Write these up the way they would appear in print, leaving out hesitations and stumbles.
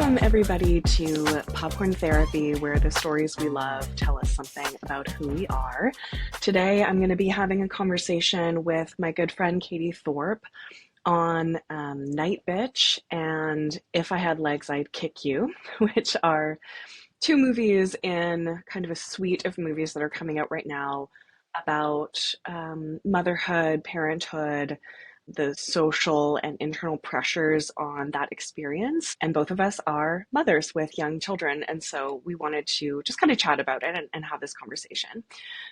Welcome, everybody, to Popcorn Therapy, where the stories we love tell us something about who we are. Today, I'm going to be having a conversation with my good friend Katie Thorpe on Nightbitch and If I Had Legs, I'd Kick You, which are two movies in kind of a suite of movies that are coming out right now about motherhood, parenthood, the social and internal pressures on that experience. And both of us are mothers with young children. And so we wanted to just kind of chat about it and have this conversation.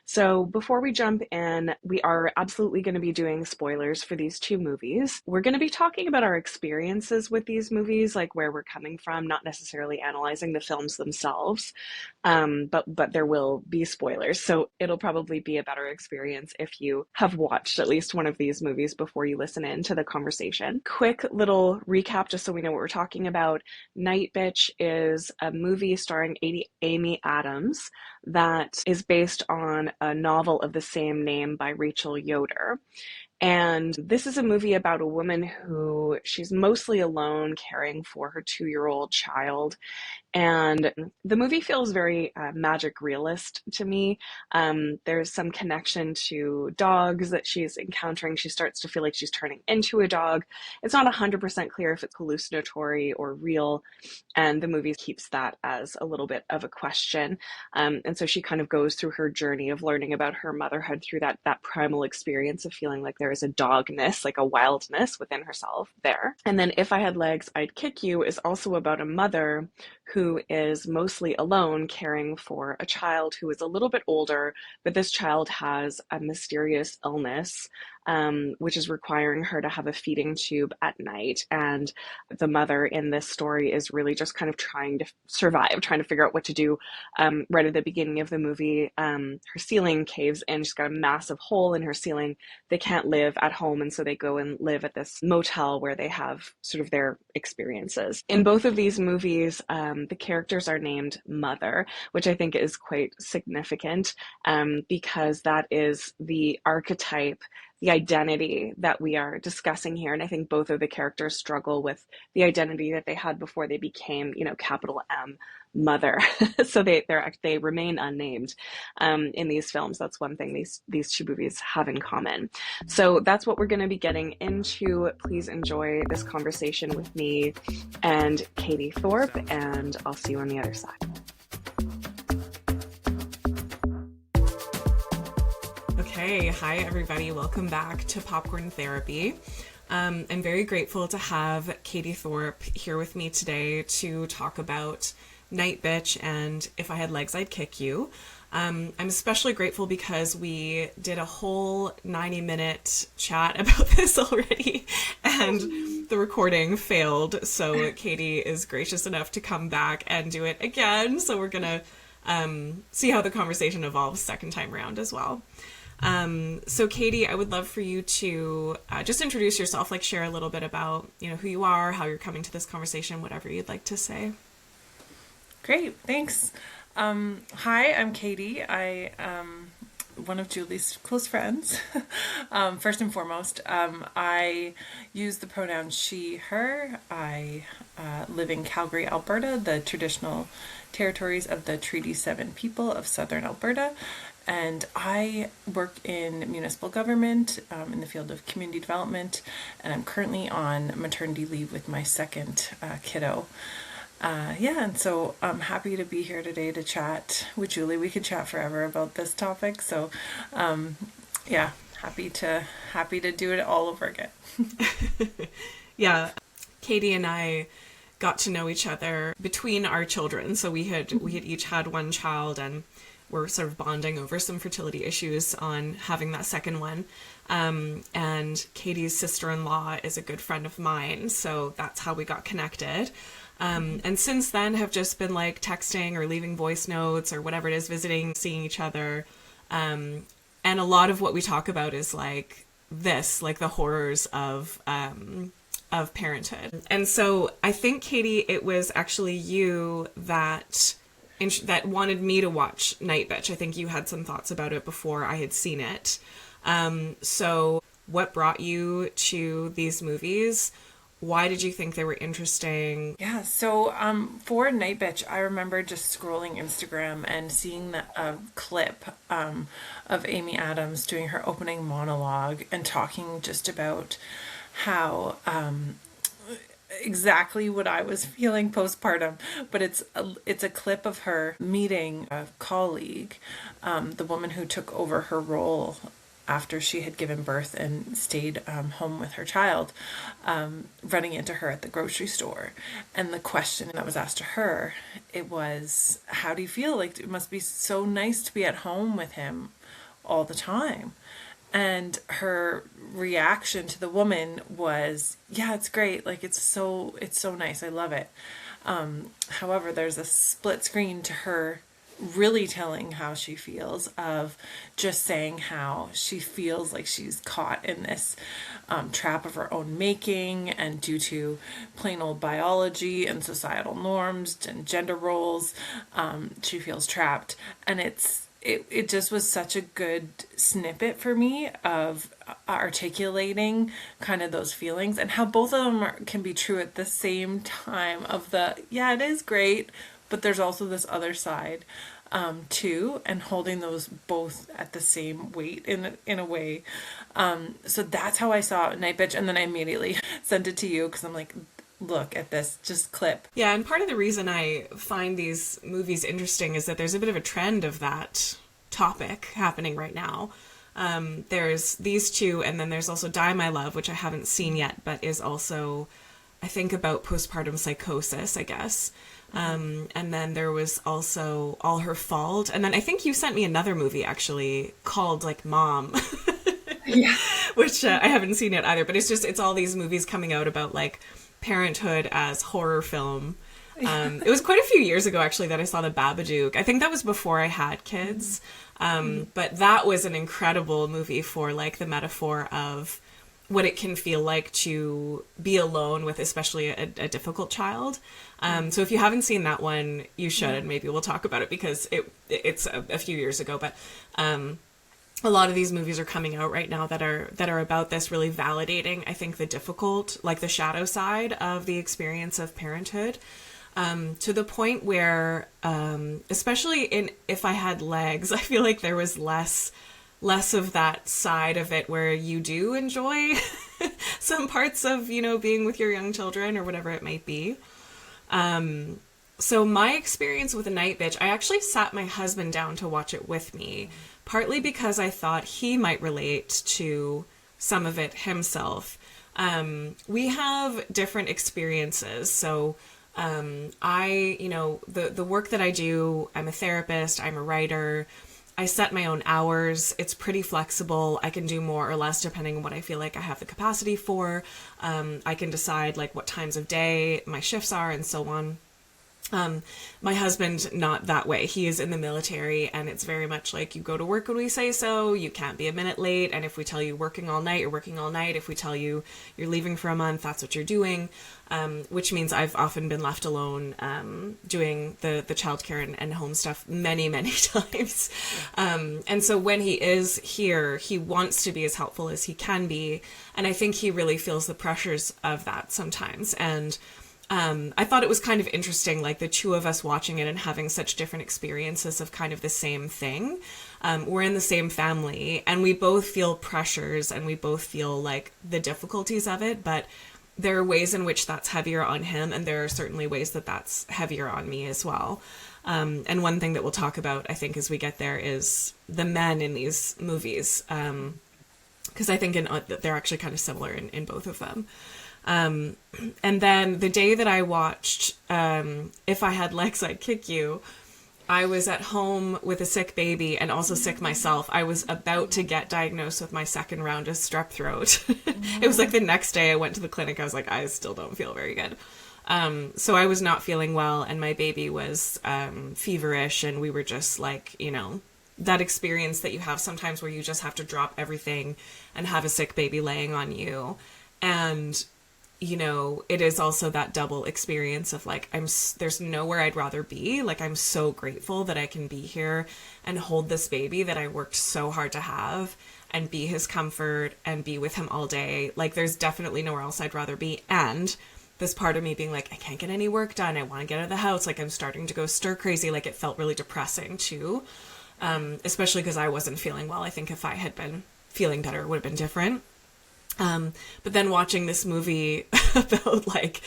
So before we jump in, we are absolutely going to be doing spoilers for these two movies. We're going to be talking about our experiences with these movies, like where we're coming from, not necessarily analyzing the films themselves. But there will be spoilers. So it'll probably be a better experience if you have watched at least one of these movies before you listen in to the conversation. Quick little recap, just so we know what we're talking about. Nightbitch is a movie starring Amy Adams that is based on a novel of the same name by Rachel Yoder. And this is a movie about a woman who she's mostly alone caring for her 2-year-old child. And the movie feels very magic realist to me. There's some connection to dogs that she's encountering. She starts to feel like she's turning into a dog. It's not 100% clear if it's hallucinatory or real. And the movie keeps that as a little bit of a question. And so she kind of goes through her journey of learning about her motherhood through that primal experience of feeling like there is a dogness, like a wildness within herself there. And then If I Had Legs, I'd Kick You is also about a mother who is mostly alone caring for a child who is a little bit older, but this child has a mysterious illness, which is requiring her to have a feeding tube at night. And the mother in this story is really just kind of trying to survive, trying to figure out what to do. Right at the beginning of the movie, her ceiling caves in. She's got a massive hole in her ceiling. They can't live at home, and so they go and live at this motel where they have sort of their experiences. In both of these movies, the characters are named Mother, which I think is quite significant because that is the archetype, the identity that we are discussing here. And I think both of the characters struggle with the identity that they had before they became, capital M, mother. So they remain unnamed in these films. That's one thing these two movies have in common. So that's what we're going to be getting into. Please enjoy this conversation with me and Katie Thorpe, and I'll see you on the other side. Okay, hi everybody. Welcome back to Popcorn Therapy. I'm very grateful to have Katie Thorpe here with me today to talk about Nightbitch and If I Had Legs, I'd Kick You. I'm especially grateful because we did a whole 90-minute chat about this already, and the recording failed, so Katie is gracious enough to come back and do it again, so we're gonna see how the conversation evolves second time around as well. So Katie, I would love for you to just introduce yourself, like share a little bit about, who you are, how you're coming to this conversation, whatever you'd like to say. Great, thanks. Hi, I'm Katie. I am one of Julie's close friends. First and foremost, I use the pronoun she, her. I live in Calgary, Alberta, the traditional territories of the Treaty 7 people of Southern Alberta. And I work in municipal government in the field of community development, and I'm currently on maternity leave with my second kiddo. And so I'm happy to be here today to chat with Julie. We could chat forever about this topic. So, happy to do it all over again. Yeah, Katie and I got to know each other between our children. So we had each had one child, and we're sort of bonding over some fertility issues on having that second one. And Katie's sister-in-law is a good friend of mine, so that's how we got connected. And since then have just been like texting or leaving voice notes or whatever it is, visiting, seeing each other. And a lot of what we talk about is like the horrors of parenthood. And so I think, Katie, it was actually you that wanted me to watch Nightbitch. I think you had some thoughts about it before I had seen it. So what brought you to these movies? Why did you think they were interesting? Yeah, so for Nightbitch, I remember just scrolling Instagram and seeing a clip of Amy Adams doing her opening monologue and talking just about how exactly what I was feeling postpartum, but it's a clip of her meeting a colleague, the woman who took over her role after she had given birth and stayed home with her child, running into her at the grocery store. And the question that was asked to her, it was, how do you feel? Like, it must be so nice to be at home with him all the time. And her reaction to the woman was, yeah, it's great. Like, it's so nice. I love it. However, there's a split screen to her really telling how she feels, of just saying how she feels like she's caught in this trap of her own making, and due to plain old biology and societal norms and gender roles, she feels trapped. And it just was such a good snippet for me of articulating kind of those feelings, and how both of them can be true at the same time, of yeah, it is great, but there's also this other side too, and holding those both at the same weight in a way. So that's how I saw Nightbitch, and then I immediately sent it to you because I'm like, look at this just clip. Yeah, and part of the reason I find these movies interesting is that there's a bit of a trend of that topic happening right now. There's these two, and then there's also Die My Love, which I haven't seen yet, but is also, I think, about postpartum psychosis, I guess. And then there was also All Her Fault. And then I think you sent me another movie, actually, called, like, Mom. Yeah. Which I haven't seen yet either. But it's all these movies coming out about, like, parenthood as horror film. It was quite a few years ago, actually, that I saw The Babadook. I think that was before I had kids. But that was an incredible movie for, like, the metaphor of what it can feel like to be alone with especially a difficult child. So if you haven't seen that one, you should, and maybe we'll talk about it, because it's a few years ago. But a lot of these movies are coming out right now that are about this, really validating, I think, the difficult, like the shadow side of the experience of parenthood, to the point where, especially in If I Had Legs, I feel like there was less of that side of it where you do enjoy some parts of, being with your young children or whatever it might be. So my experience with Nightbitch, I actually sat my husband down to watch it with me, partly because I thought he might relate to some of it himself. We have different experiences. So the work that I do, I'm a therapist, I'm a writer, I set my own hours. It's pretty flexible. I can do more or less depending on what I feel like I have the capacity for. I can decide, like, what times of day my shifts are and so on. My husband, not that way. He is in the military, and it's very much like, you go to work when we say so, you can't be a minute late, and if we tell you working all night, you're working all night. If we tell you you're leaving for a month, that's what you're doing, which means I've often been left alone doing the childcare and home stuff many, many times. And so when he is here, he wants to be as helpful as he can be, and I think he really feels the pressures of that sometimes. And I thought it was kind of interesting, like, the two of us watching it and having such different experiences of kind of the same thing. We're in the same family, and we both feel pressures, and we both feel, like, the difficulties of it, but there are ways in which that's heavier on him, and there are certainly ways that that's heavier on me as well. And one thing that we'll talk about, I think, as we get there, is the men in these movies, because I think they're actually kind of similar in both of them. And then the day that I watched If I Had Legs, I'd Kick You, I was at home with a sick baby and also sick myself. I was about to get diagnosed with my second round of strep throat. It was like the next day I went to the clinic. I was like, I still don't feel very good. So I was not feeling well, and my baby was feverish, and we were just like, that experience that you have sometimes where you just have to drop everything and have a sick baby laying on you. And it is also that double experience of, like, there's nowhere I'd rather be. Like, I'm so grateful that I can be here and hold this baby that I worked so hard to have, and be his comfort and be with him all day. Like, there's definitely nowhere else I'd rather be. And this part of me being like, I can't get any work done. I want to get out of the house. Like, I'm starting to go stir crazy. Like, it felt really depressing too. Especially because I wasn't feeling well. I think if I had been feeling better, it would have been different. But then watching this movie about like,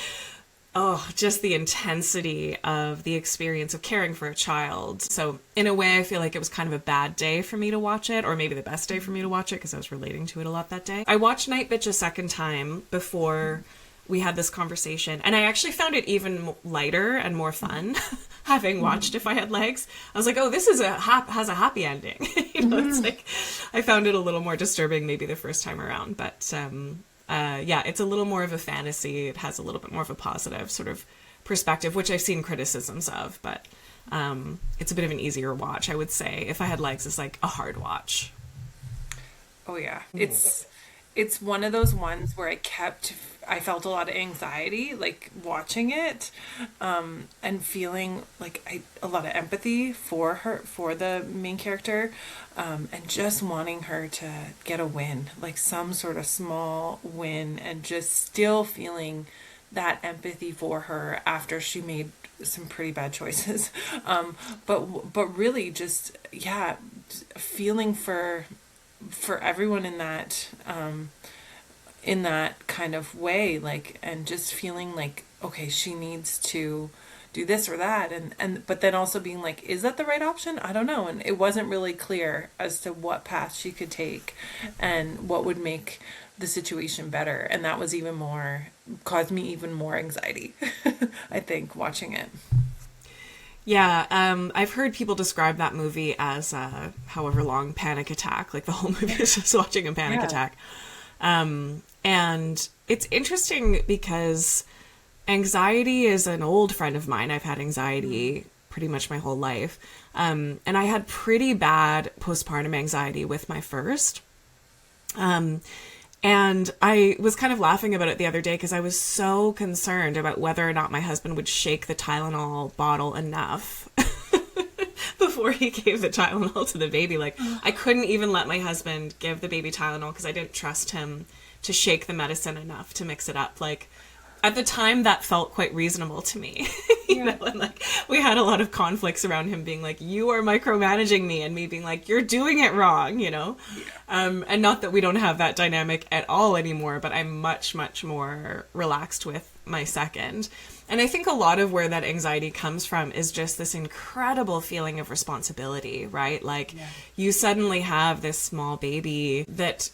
oh, just the intensity of the experience of caring for a child. So in a way, I feel like it was kind of a bad day for me to watch it, or maybe the best day for me to watch it because I was relating to it a lot that day. I watched Nightbitch a second time before we had this conversation, and I actually found it even lighter and more fun having watched If I Had Legs. I was like, oh, this is has a happy ending. It's like, I found it a little more disturbing maybe the first time around, but yeah, it's a little more of a fantasy. It has a little bit more of a positive sort of perspective, which I've seen criticisms of, but it's a bit of an easier watch, I would say. If I Had Legs is like a hard watch. Oh yeah, it's one of those ones where I felt a lot of anxiety, like watching it, and feeling like a lot of empathy for her, for the main character, and just wanting her to get a win, like some sort of small win, and just still feeling that empathy for her after she made some pretty bad choices. But really just, yeah, feeling for everyone in that kind of way, like, and just feeling like, okay, she needs to do this or that, and but then also being like, is that the right option? I don't know. And it wasn't really clear as to what path she could take and what would make the situation better, and that was caused me even more anxiety. I think, watching it. Yeah, I've heard people describe that movie as a however long panic attack. Like, the whole movie is just watching a panic attack. And it's interesting because anxiety is an old friend of mine. I've had anxiety pretty much my whole life. And I had pretty bad postpartum anxiety with my first. And I was kind of laughing about it the other day because I was so concerned about whether or not my husband would shake the Tylenol bottle enough before he gave the Tylenol to the baby. Like, I couldn't even let my husband give the baby Tylenol because I didn't trust him to shake the medicine enough to mix it up. Like, at the time, that felt quite reasonable to me. you know, and like, we had a lot of conflicts around him being like, you are micromanaging me, and me being like, you're doing it wrong, you know? And not that we don't have that dynamic at all anymore, but I'm much, much more relaxed with my second. And I think a lot of where that anxiety comes from is just this incredible feeling of responsibility, right? Like, you suddenly have this small baby that,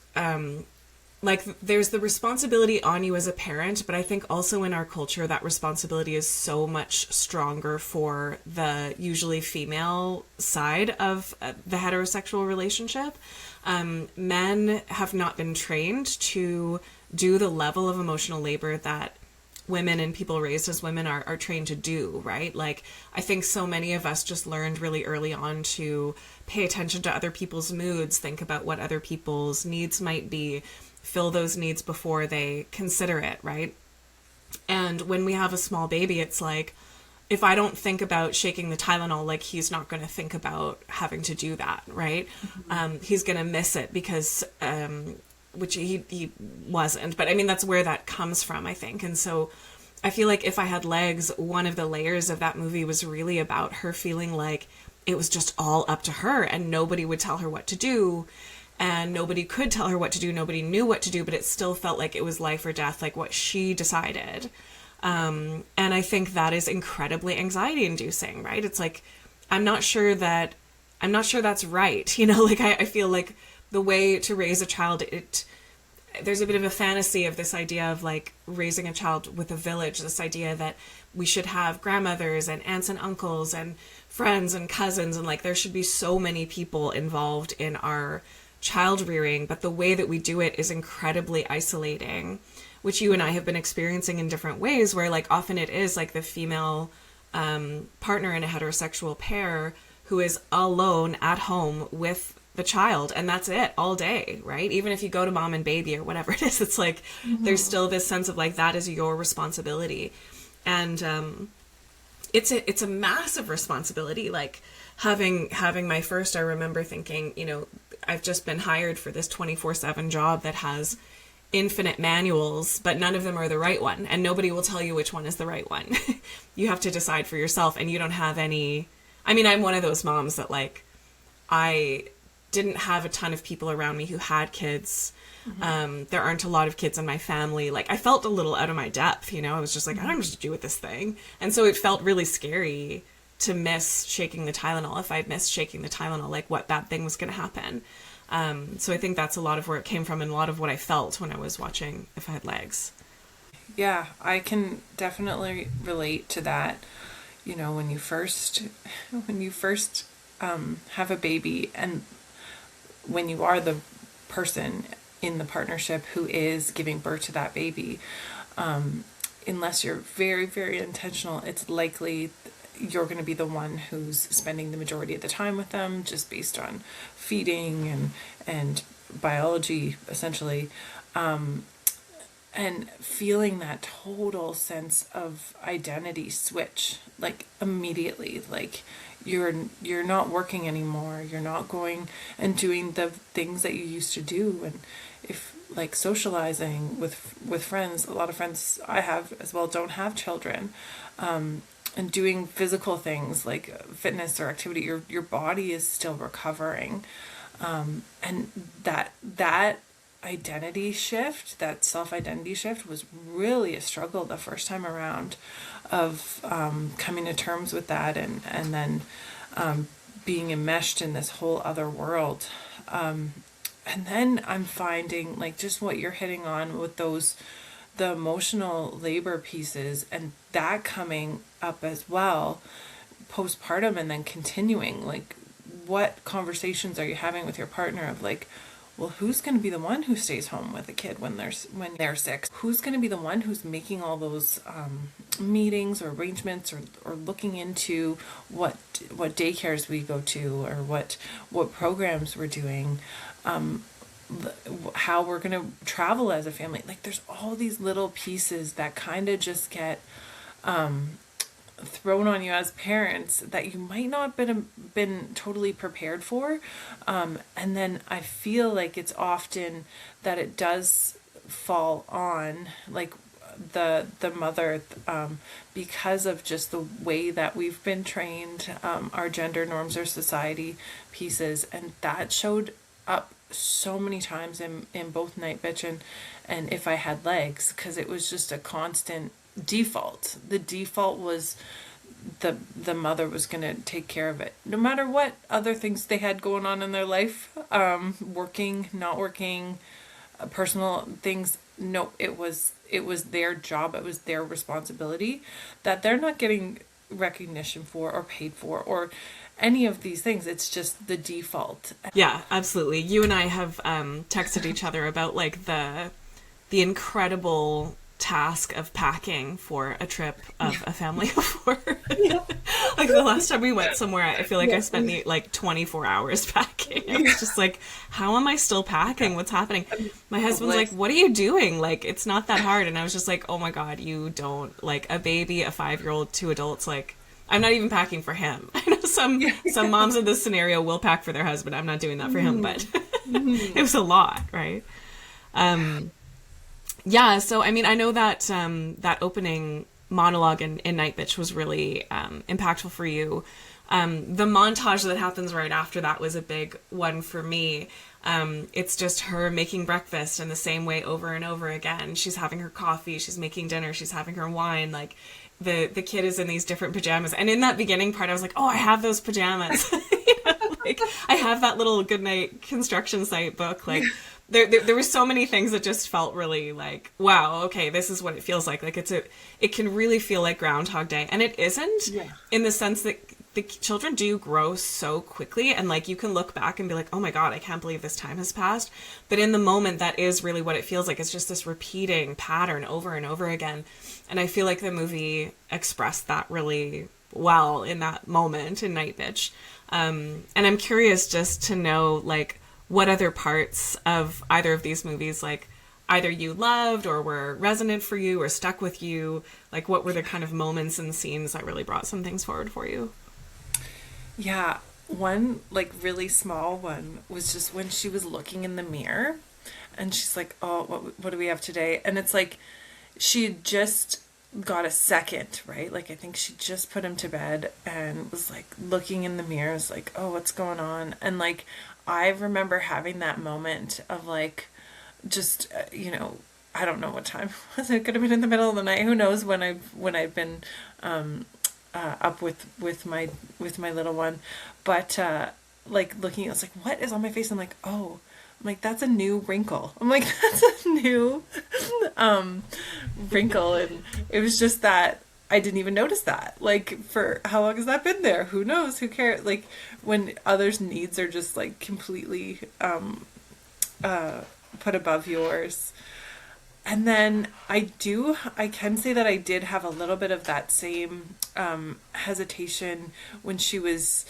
like, there's the responsibility on you as a parent, but I think also in our culture that responsibility is so much stronger for the usually female side of the heterosexual relationship. Men have not been trained to do the level of emotional labor that women and people raised as women are trained to do, right? Like, I think so many of us just learned really early on to pay attention to other people's moods, think about what other people's needs might be, fill those needs before they consider it, right? And when we have a small baby, it's like, if I don't think about shaking the Tylenol, like, he's not going to think about having to do that, right? He's going to miss it because, which he wasn't. But I mean, that's where that comes from, I think. And so I feel like If I Had Legs, one of the layers of that movie was really about her feeling like it was just all up to her and nobody would tell her what to do. And nobody could tell her what to do. Nobody knew what to do, but it still felt like it was life or death, like what she decided. And I think that is incredibly anxiety inducing, right? It's like, I'm not sure that's right. You know, like, I feel like the way to raise a child, there's a bit of a fantasy of this idea of like raising a child with a village, this idea that we should have grandmothers and aunts and uncles and friends and cousins, and like there should be so many people involved in our child rearing, but the way that we do it is incredibly isolating, which you and I have been experiencing in different ways, where like often it is like the female partner in a heterosexual pair who is alone at home with the child, and that's it all day, right? Even if you go to mom and baby or whatever it is, it's like there's still this sense of like that is your responsibility. And it's a massive responsibility. Like having my first, I remember thinking, you know, I've just been hired for this 24/7 job that has infinite manuals, but none of them are the right one, and nobody will tell you which one is the right one. You have to decide for yourself, and you don't have any. I mean, I'm one of those moms that, like, I didn't have a ton of people around me who had kids. There aren't a lot of kids in my family. Like, I felt a little out of my depth, you know. I was just like, I don't know what to do with this thing. And so it felt really scary to miss shaking the Tylenol. If I'd missed shaking the Tylenol, like, what bad thing was going to happen. So I think that's a lot of where it came from and a lot of what I felt when I was watching If I Had Legs. Yeah, I can definitely relate to that. You know, when you first have a baby, and when you are the person in the partnership who is giving birth to that baby, unless you're very, very intentional, it's likely you're going to be the one who's spending the majority of the time with them, just based on feeding and biology, essentially. And feeling that total sense of identity switch, like, immediately, like you're not working anymore, you're not going and doing the things that you used to do, and if, like, socializing with friends, a lot of friends I have as well don't have children, and doing physical things like fitness or activity, your body is still recovering, and that identity shift, that self-identity shift, was really a struggle the first time around, of coming to terms with that, and then being enmeshed in this whole other world. And then I'm finding, like, just what you're hitting on with the emotional labor pieces, and that coming up as well postpartum, and then continuing, like, what conversations are you having with your partner of, like, well, who's going to be the one who stays home with the kid when they're sick? Who's going to be the one who's making all those meetings or arrangements, or looking into what daycares we go to, or what programs we're doing, how we're going to travel as a family? Like, there's all these little pieces that kind of just get thrown on you as parents that you might not have been totally prepared for, and then I feel like it's often that it does fall on, like, the mother, because of just the way that we've been trained, our gender norms, our society pieces, and that showed up so many times in both Nightbitch and If I Had Legs, because it was just a constant default. The default was the mother was going to take care of it, no matter what other things they had going on in their life, working, not working, personal things. No, it was their job, it was their responsibility, that they're not getting recognition for or paid for or any of these things. It's just the default. Yeah, absolutely. You and I have texted each other about, like, the incredible task of packing for a trip of a family of four. Like, the last time we went somewhere, I feel like I spent like 24 hours packing. I was just like, how am I still packing? What's happening? My husband's like, what are you doing? Like, it's not that hard. And I was just like, oh my God, you don't, like, a baby, a 5-year-old, 2 adults, like, I'm not even packing for him. I know some moms in this scenario will pack for their husband. I'm not doing that for him, but it was a lot, right? Yeah, so I mean, I know that that opening monologue in Nightbitch was really impactful for you. The montage that happens right after that was a big one for me. It's just her making breakfast in the same way over and over again. She's having her coffee, she's making dinner, she's having her wine. Like, the kid is in these different pajamas. And in that beginning part, I was like, oh, I have those pajamas. You know, like, I have that little Goodnight construction site book. Like, there were so many things that just felt really like, wow, okay, this is what it feels like. Like, it can really feel like Groundhog Day. And it isn't, in the sense that the children do grow so quickly, and, like, you can look back and be like, oh my God, I can't believe this time has passed. But in the moment, that is really what it feels like. It's just this repeating pattern over and over again. And I feel like the movie expressed that really well in that moment in Nightbitch. And I'm curious just to know, like, what other parts of either of these movies, like, either you loved or were resonant for you or stuck with you. Like, what were the kind of moments and scenes that really brought some things forward for you? Yeah, one like really small one was just when she was looking in the mirror and she's like, "Oh, what do we have today?" And it's like she had just got a second, right? Like I think she just put him to bed and was like looking in the mirror, was like, "Oh, what's going on?" And like I remember having that moment of like just I don't know what time it was. It could have been in the middle of the night. Who knows when I've been up with my little one, but like looking, I was like, "What is on my face?" I'm like, "Oh." I'm like, that's a new wrinkle. I'm like, that's a new wrinkle. And it was just that I didn't even notice that. Like, for how long has that been there? Who knows? Who cares? Like, when others' needs are just like completely put above yours. And then I can say that I did have a little bit of that same hesitation when she was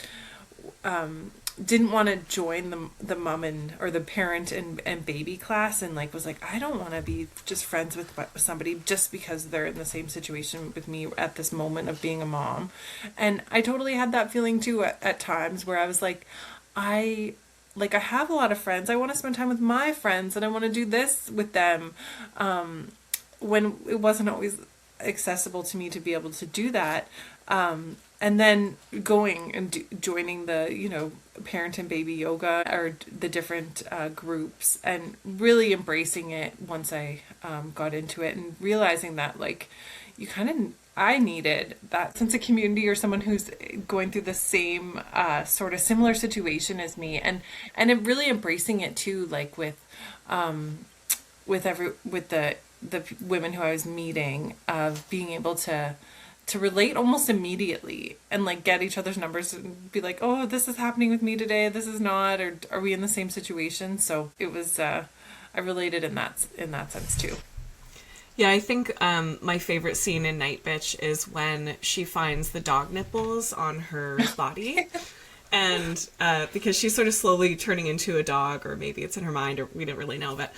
didn't want to join the mom and or the parent and baby class, and like was like, I don't want to be just friends with somebody just because they're in the same situation with me at this moment of being a mom. And I totally had that feeling too at times where I was like, I have a lot of friends. I want to spend time with my friends and I want to do this with them. When it wasn't always accessible to me to be able to do that. And then going and joining the, parent and baby yoga or the different groups and really embracing it once I got into it and realizing that like you kind of I needed that sense of community or someone who's going through the same sort of similar situation as me, and it really embracing it too, like with the women who I was meeting, of being able to relate almost immediately and like get each other's numbers and be like, oh, this is happening with me today, this is not, or are we in the same situation? So it was I related in that sense too. Yeah, I think my favorite scene in Nightbitch is when she finds the dog nipples on her body. And because she's sort of slowly turning into a dog, or maybe it's in her mind, or we didn't really know, but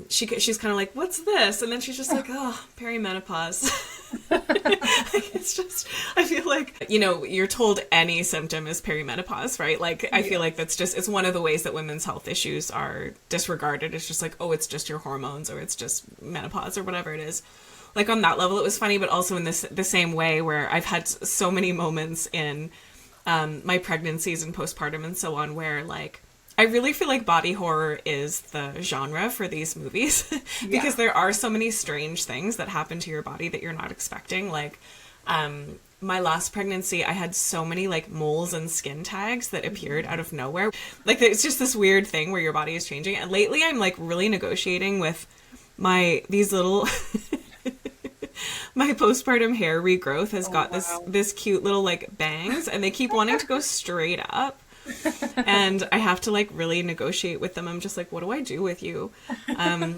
she's kind of like, what's this? And then she's just like, oh, perimenopause. It's just, I feel like, you're told any symptom is perimenopause, right? Like, I feel like it's one of the ways that women's health issues are disregarded. It's just like, oh, it's just your hormones, or it's just menopause, or whatever it is. Like, on that level, it was funny, but also in the same way where I've had so many moments in my pregnancies and postpartum and so on where like I really feel like body horror is the genre for these movies because there are so many strange things that happen to your body that you're not expecting. Like my last pregnancy, I had so many like moles and skin tags that appeared out of nowhere. Like it's just this weird thing where your body is changing. And lately I'm like really negotiating with these little my postpartum hair regrowth has got this cute little like bangs, and they keep wanting to go straight up. And I have to like really negotiate with them. I'm just like, what do I do with you?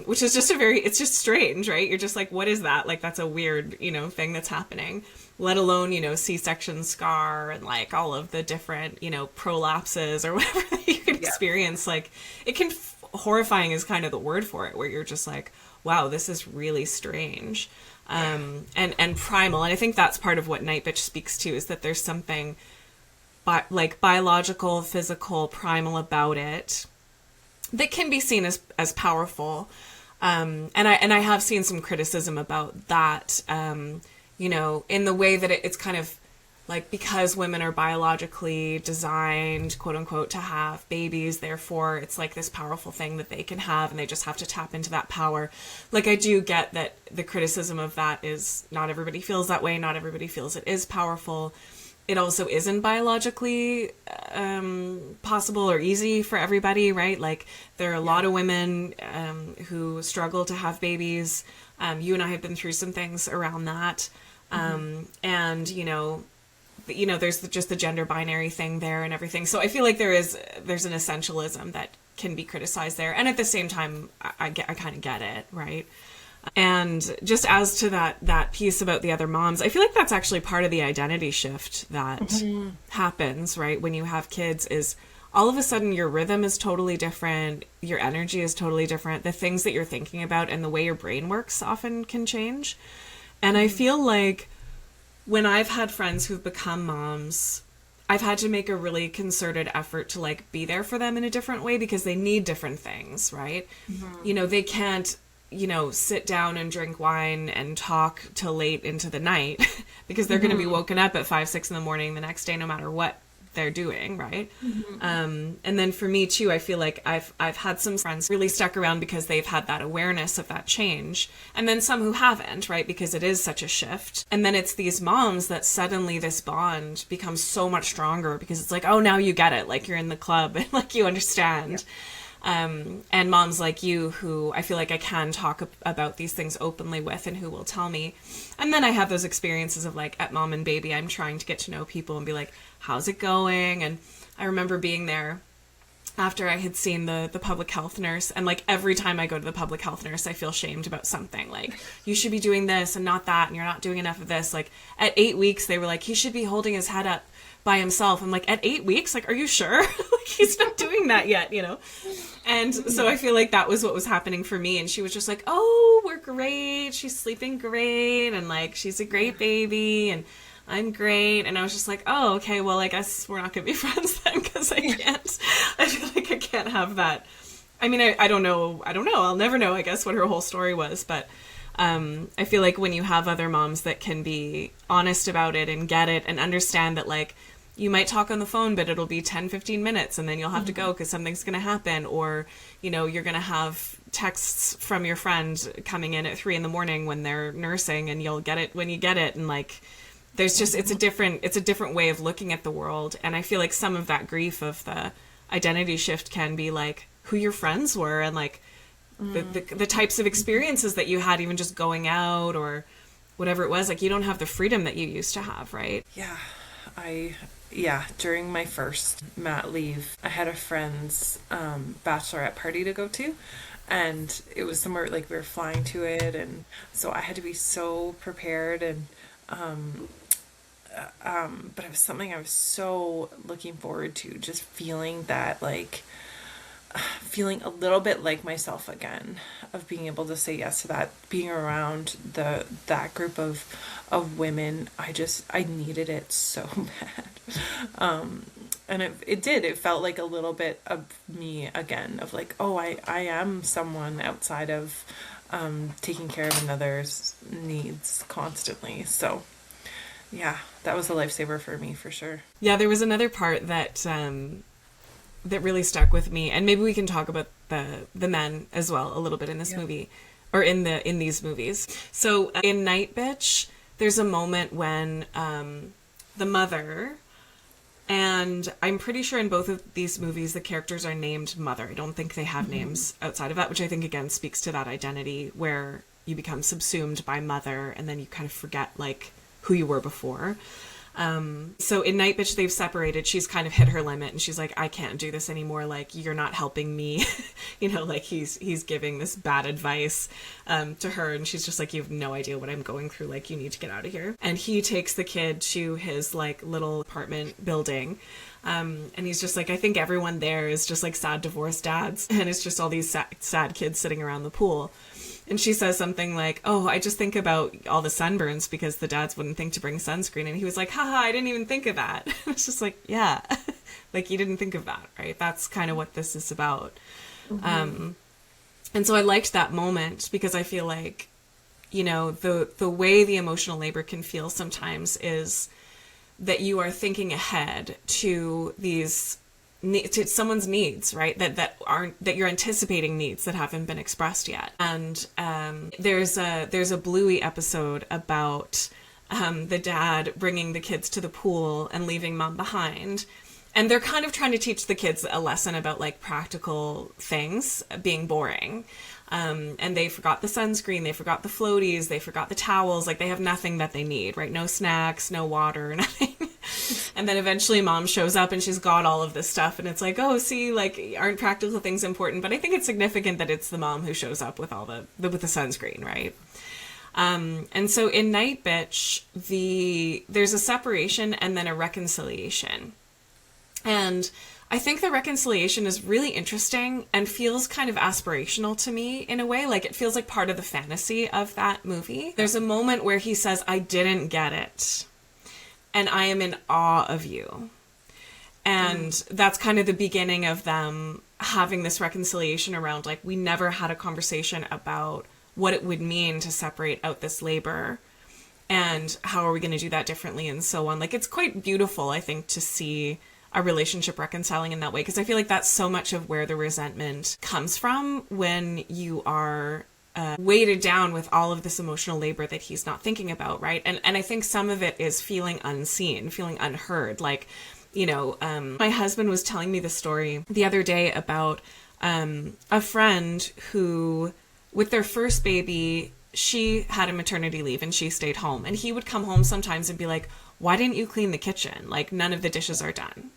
Which is just it's just strange, right? You're just like, what is that? Like, that's a weird, thing that's happening, let alone, C-section scar and like all of the different, prolapses or whatever that you can experience. Like it can, horrifying is kind of the word for it, where you're just like, wow, this is really strange. And primal. And I think that's part of what Nightbitch speaks to, is that there's something like biological, physical, primal about it that can be seen as powerful. And I have seen some criticism about that, in the way that it's kind of like, because women are biologically designed, quote unquote, to have babies, therefore it's like this powerful thing that they can have, and they just have to tap into that power. Like, I do get that the criticism of that is not everybody feels that way. Not everybody feels it is powerful. It also isn't biologically possible or easy for everybody, right? Like, there are a lot of women who struggle to have babies. You and I have been through some things around that. And, there's just the gender binary thing there and everything. So I feel like there's an essentialism that can be criticized there. And at the same time, I kind of get it, right? And just as to that piece about the other moms, I feel like that's actually part of the identity shift that happens, right? When you have kids, is all of a sudden your rhythm is totally different. Your energy is totally different. The things that you're thinking about and the way your brain works often can change. And I feel like when I've had friends who've become moms, I've had to make a really concerted effort to like be there for them in a different way because they need different things, right? You know, they can't, you know, sit down and drink wine and talk till late into the night because they're going to be woken up at 5, 6 in the morning the next day, no matter what they're doing, right? And then for me too, I feel like I've had some friends really stuck around because they've had that awareness of that change, and then some who haven't, right? Because it is such a shift. And then it's these moms that suddenly this bond becomes so much stronger because it's like, oh, now you get it, like you're in the club and like you understand. And moms like you who I feel like I can talk about these things openly with and who will tell me. And then I have those experiences of like at Mom and Baby, I'm trying to get to know people and be like, how's it going? And I remember being there after I had seen the public health nurse, and like every time I go to the public health nurse, I feel shamed about something. Like, you should be doing this and not that, and you're not doing enough of this. Like at 8 weeks, they were like, he should be holding his head up by himself. I'm like, at 8 weeks? Like, are you sure? Like, he's not doing that yet, you know? And so I feel like that was what was happening for me. And she was just like, oh, we're great. She's sleeping great. And like, she's a great baby. And I'm great. And I was just like, oh, okay, well, I guess we're not going to be friends then, because I feel like I can't have that. I mean, I don't know. I'll never know, I guess, what her whole story was. But I feel like when you have other moms that can be honest about it and get it and understand that, like, you might talk on the phone, but it'll be 10, 15 minutes and then you'll have to go because something's going to happen. Or, you know, you're going to have texts from your friend coming in at 3 a.m. when they're nursing, and you'll get it when you get it. And like, there's just, it's a different way of looking at the world. And I feel like some of that grief of the identity shift can be like who your friends were and like the types of experiences that you had, even just going out or whatever it was. Like, you don't have the freedom that you used to have, right? Yeah, during my first mat leave, I had a friend's bachelorette party to go to, and it was somewhere like we were flying to it, and so I had to be so prepared, and but it was something I was so looking forward to, just feeling that, like, feeling a little bit like myself again, of being able to say yes to that, being around that group of women. I needed it so bad. And it felt like a little bit of me again, of like, oh, I am someone outside of taking care of another's needs constantly. So yeah, that was a lifesaver for me, for sure. Yeah, there was another part that that really stuck with me, and maybe we can talk about the men as well a little bit in this movie, or in these movies. So in Nightbitch, there's a moment when the mother, and I'm pretty sure in both of these movies the characters are named Mother. I don't think they have names outside of that, which I think again speaks to that identity where you become subsumed by Mother and then you kind of forget like who you were before. So in Nightbitch, they've separated. She's kind of hit her limit and she's like, I can't do this anymore. Like, you're not helping me. You know, like he's giving this bad advice, to her. And she's just like, you have no idea what I'm going through. Like, you need to get out of here. And he takes the kid to his like little apartment building. And he's just like, I think everyone there is just like sad divorced dads. And it's just all these sad kids sitting around the pool. And she says something like, oh, I just think about all the sunburns because the dads wouldn't think to bring sunscreen. And he was like, haha, I didn't even think of that. It's just like, yeah, like you didn't think of that, right? That's kind of what this is about. And so I liked that moment because I feel like, you know, the way the emotional labor can feel sometimes is that you are thinking ahead to these to someone's needs, right? That you're anticipating needs that haven't been expressed yet. And there's a Bluey episode about the dad bringing the kids to the pool and leaving mom behind. And they're kind of trying to teach the kids a lesson about like practical things being boring. And they forgot the sunscreen, they forgot the floaties, they forgot the towels, like they have nothing that they need, right? No snacks, no water, nothing. And then eventually mom shows up and she's got all of this stuff and it's like, oh, see, like, aren't practical things important? But I think it's significant that it's the mom who shows up with all with the sunscreen, right? And so in Nightbitch, there's a separation and then a reconciliation. And I think the reconciliation is really interesting and feels kind of aspirational to me in a way. Like, it feels like part of the fantasy of that movie. There's a moment where he says, I didn't get it, and I am in awe of you. And that's kind of the beginning of them having this reconciliation around, like, we never had a conversation about what it would mean to separate out this labor and how are we going to do that differently and so on. Like, it's quite beautiful, I think, to see a relationship reconciling in that way, because I feel like that's so much of where the resentment comes from when you are weighted down with all of this emotional labor that he's not thinking about, right? And I think some of it is feeling unseen, feeling unheard. Like, my husband was telling me the story the other day about a friend who, with their first baby, she had a maternity leave and she stayed home. And he would come home sometimes and be like, why didn't you clean the kitchen? Like, none of the dishes are done,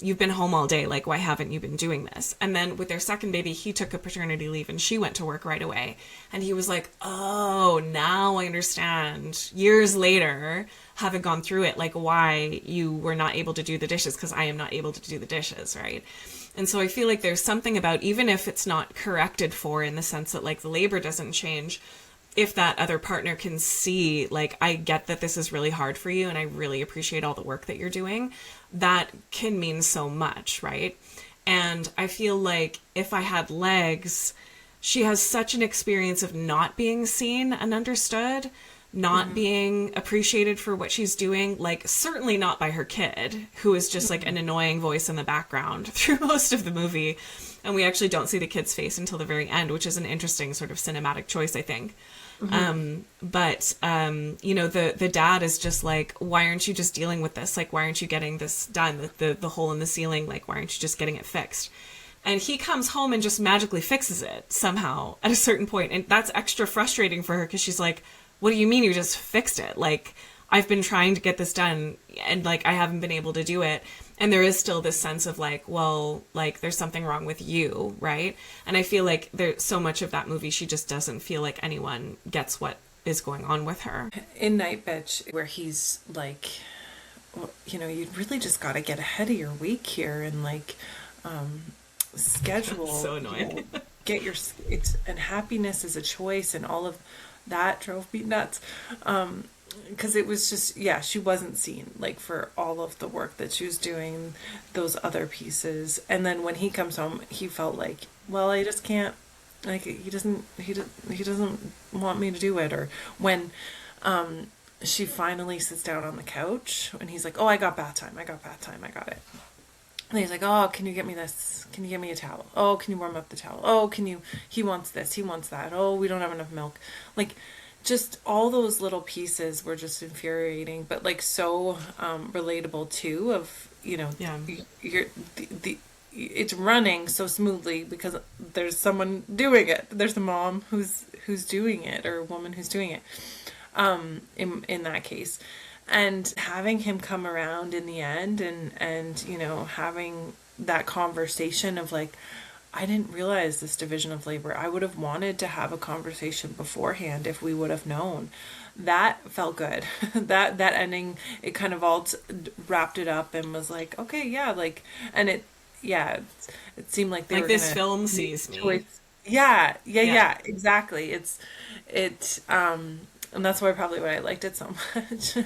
you've been home all day. Like, why haven't you been doing this? And then with their second baby, he took a paternity leave and she went to work right away. And he was like, oh, now I understand, years later, having gone through it, like, why you were not able to do the dishes, because I am not able to do the dishes, right? And so I feel like there's something about, even if it's not corrected for in the sense that, like, the labor doesn't change, if that other partner can see, like, I get that this is really hard for you and I really appreciate all the work that you're doing, that can mean so much, right? And I feel like if I had legs, she has such an experience of not being seen and understood, not being appreciated for what she's doing, like, certainly not by her kid, who is just like an annoying voice in the background through most of the movie. And we actually don't see the kid's face until the very end, which is an interesting sort of cinematic choice, I think. But the dad is just like, why aren't you just dealing with this? Like, why aren't you getting this done? The hole in the ceiling, like, why aren't you just getting it fixed? And he comes home and just magically fixes it somehow at a certain point. And that's extra frustrating for her, because she's like, what do you mean you just fixed it? Like, I've been trying to get this done and, like, I haven't been able to do it. And there is still this sense of, like, well, like, there's something wrong with you, right? And I feel like there's so much of that movie, she just doesn't feel like anyone gets what is going on with her. In Nightbitch, where he's like, well, you really just got to get ahead of your week here and, like, schedule. So annoying. Get your, and happiness is a choice, and all of that drove me nuts. Because it was just, she wasn't seen, like, for all of the work that she was doing, those other pieces. And then when he comes home, he felt like, well, I just can't, like, he doesn't want me to do it. Or when she finally sits down on the couch and he's like, oh, I got bath time, I got it. And he's like, oh, can you get me this? Can you get me a towel? Oh, can you warm up the towel? Oh, he wants this, he wants that. Oh, we don't have enough milk. Like, just all those little pieces were just infuriating, but, like, so relatable too. Of you're it's running so smoothly because there's someone doing it. There's a mom who's doing it, or a woman who's doing it. In that case, and having him come around in the end, and having that conversation of, like, I didn't realize this division of labor. I would have wanted to have a conversation beforehand if we would have known. That felt good. that ending, it kind of all wrapped it up and was like, okay, yeah, like, and it seemed like they like were this gonna film sees me. Yeah, exactly. And that's why I liked it so much.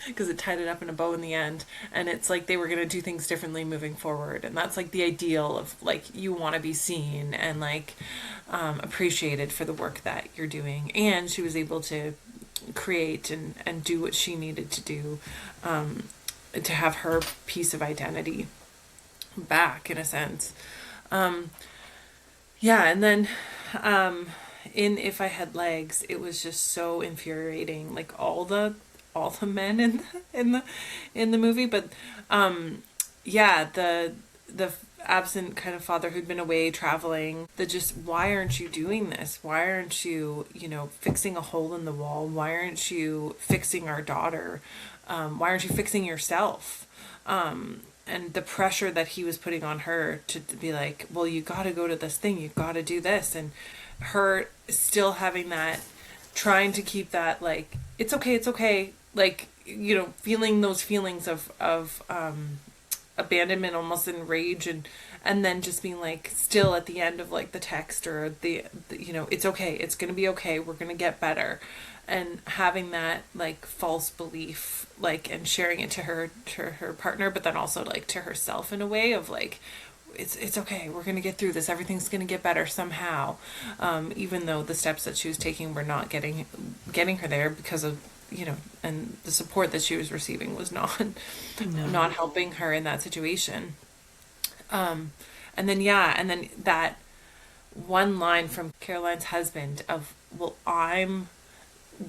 Because it tied it up in a bow in the end. And it's like they were going to do things differently moving forward. And that's, like, the ideal of, like, you want to be seen and, like, appreciated for the work that you're doing. And she was able to create and do what she needed to do, to have her piece of identity back, in a sense. And then in If I Had Legs, it was just so infuriating, like, all the men in the movie, but the absent kind of father who'd been away traveling, why aren't you doing this? Why aren't you fixing a hole in the wall? Why aren't you fixing our daughter? Why aren't you fixing yourself? And the pressure that he was putting on her to be like, well, you got to go to this thing, you got to do this, and her still having that, trying to keep that, like, it's okay, like, feeling those feelings of abandonment, almost in rage, and then just being like still at the end of like the text or the you know, it's okay, it's gonna be okay, we're gonna get better, and having that like false belief, like, and sharing it to her partner, but then also like to herself in a way of like, it's okay, we're gonna get through this, everything's gonna get better somehow, even though the steps that she was taking were not getting her there because of, you know, and the support that she was receiving was not No. not helping her in that situation. And then yeah, and then that one line from Caroline's husband of, well, I'm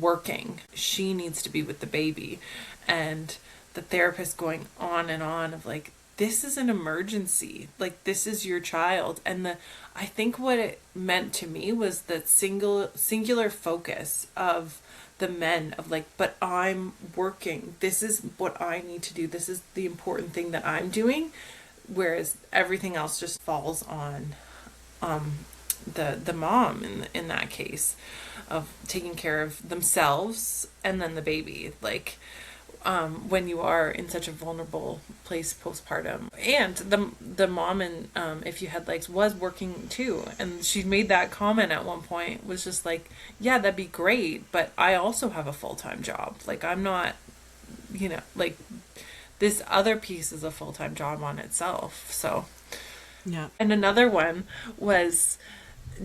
working, she needs to be with the baby, and the therapist going on and on of like, this is an emergency, like this is your child. And the, I think what it meant to me was that singular focus of the men of like, but I'm working, this is what I need to do, this is the important thing that I'm doing, whereas everything else just falls on the mom in that case of taking care of themselves and then the baby, like, when you are in such a vulnerable place postpartum. And the mom, and If You Had Legs, was working too, and she made that comment at one point, was just like, yeah, that'd be great, but I also have a full-time job, like I'm not, you know, like this other piece is a full-time job on itself. So, Yeah. and another one was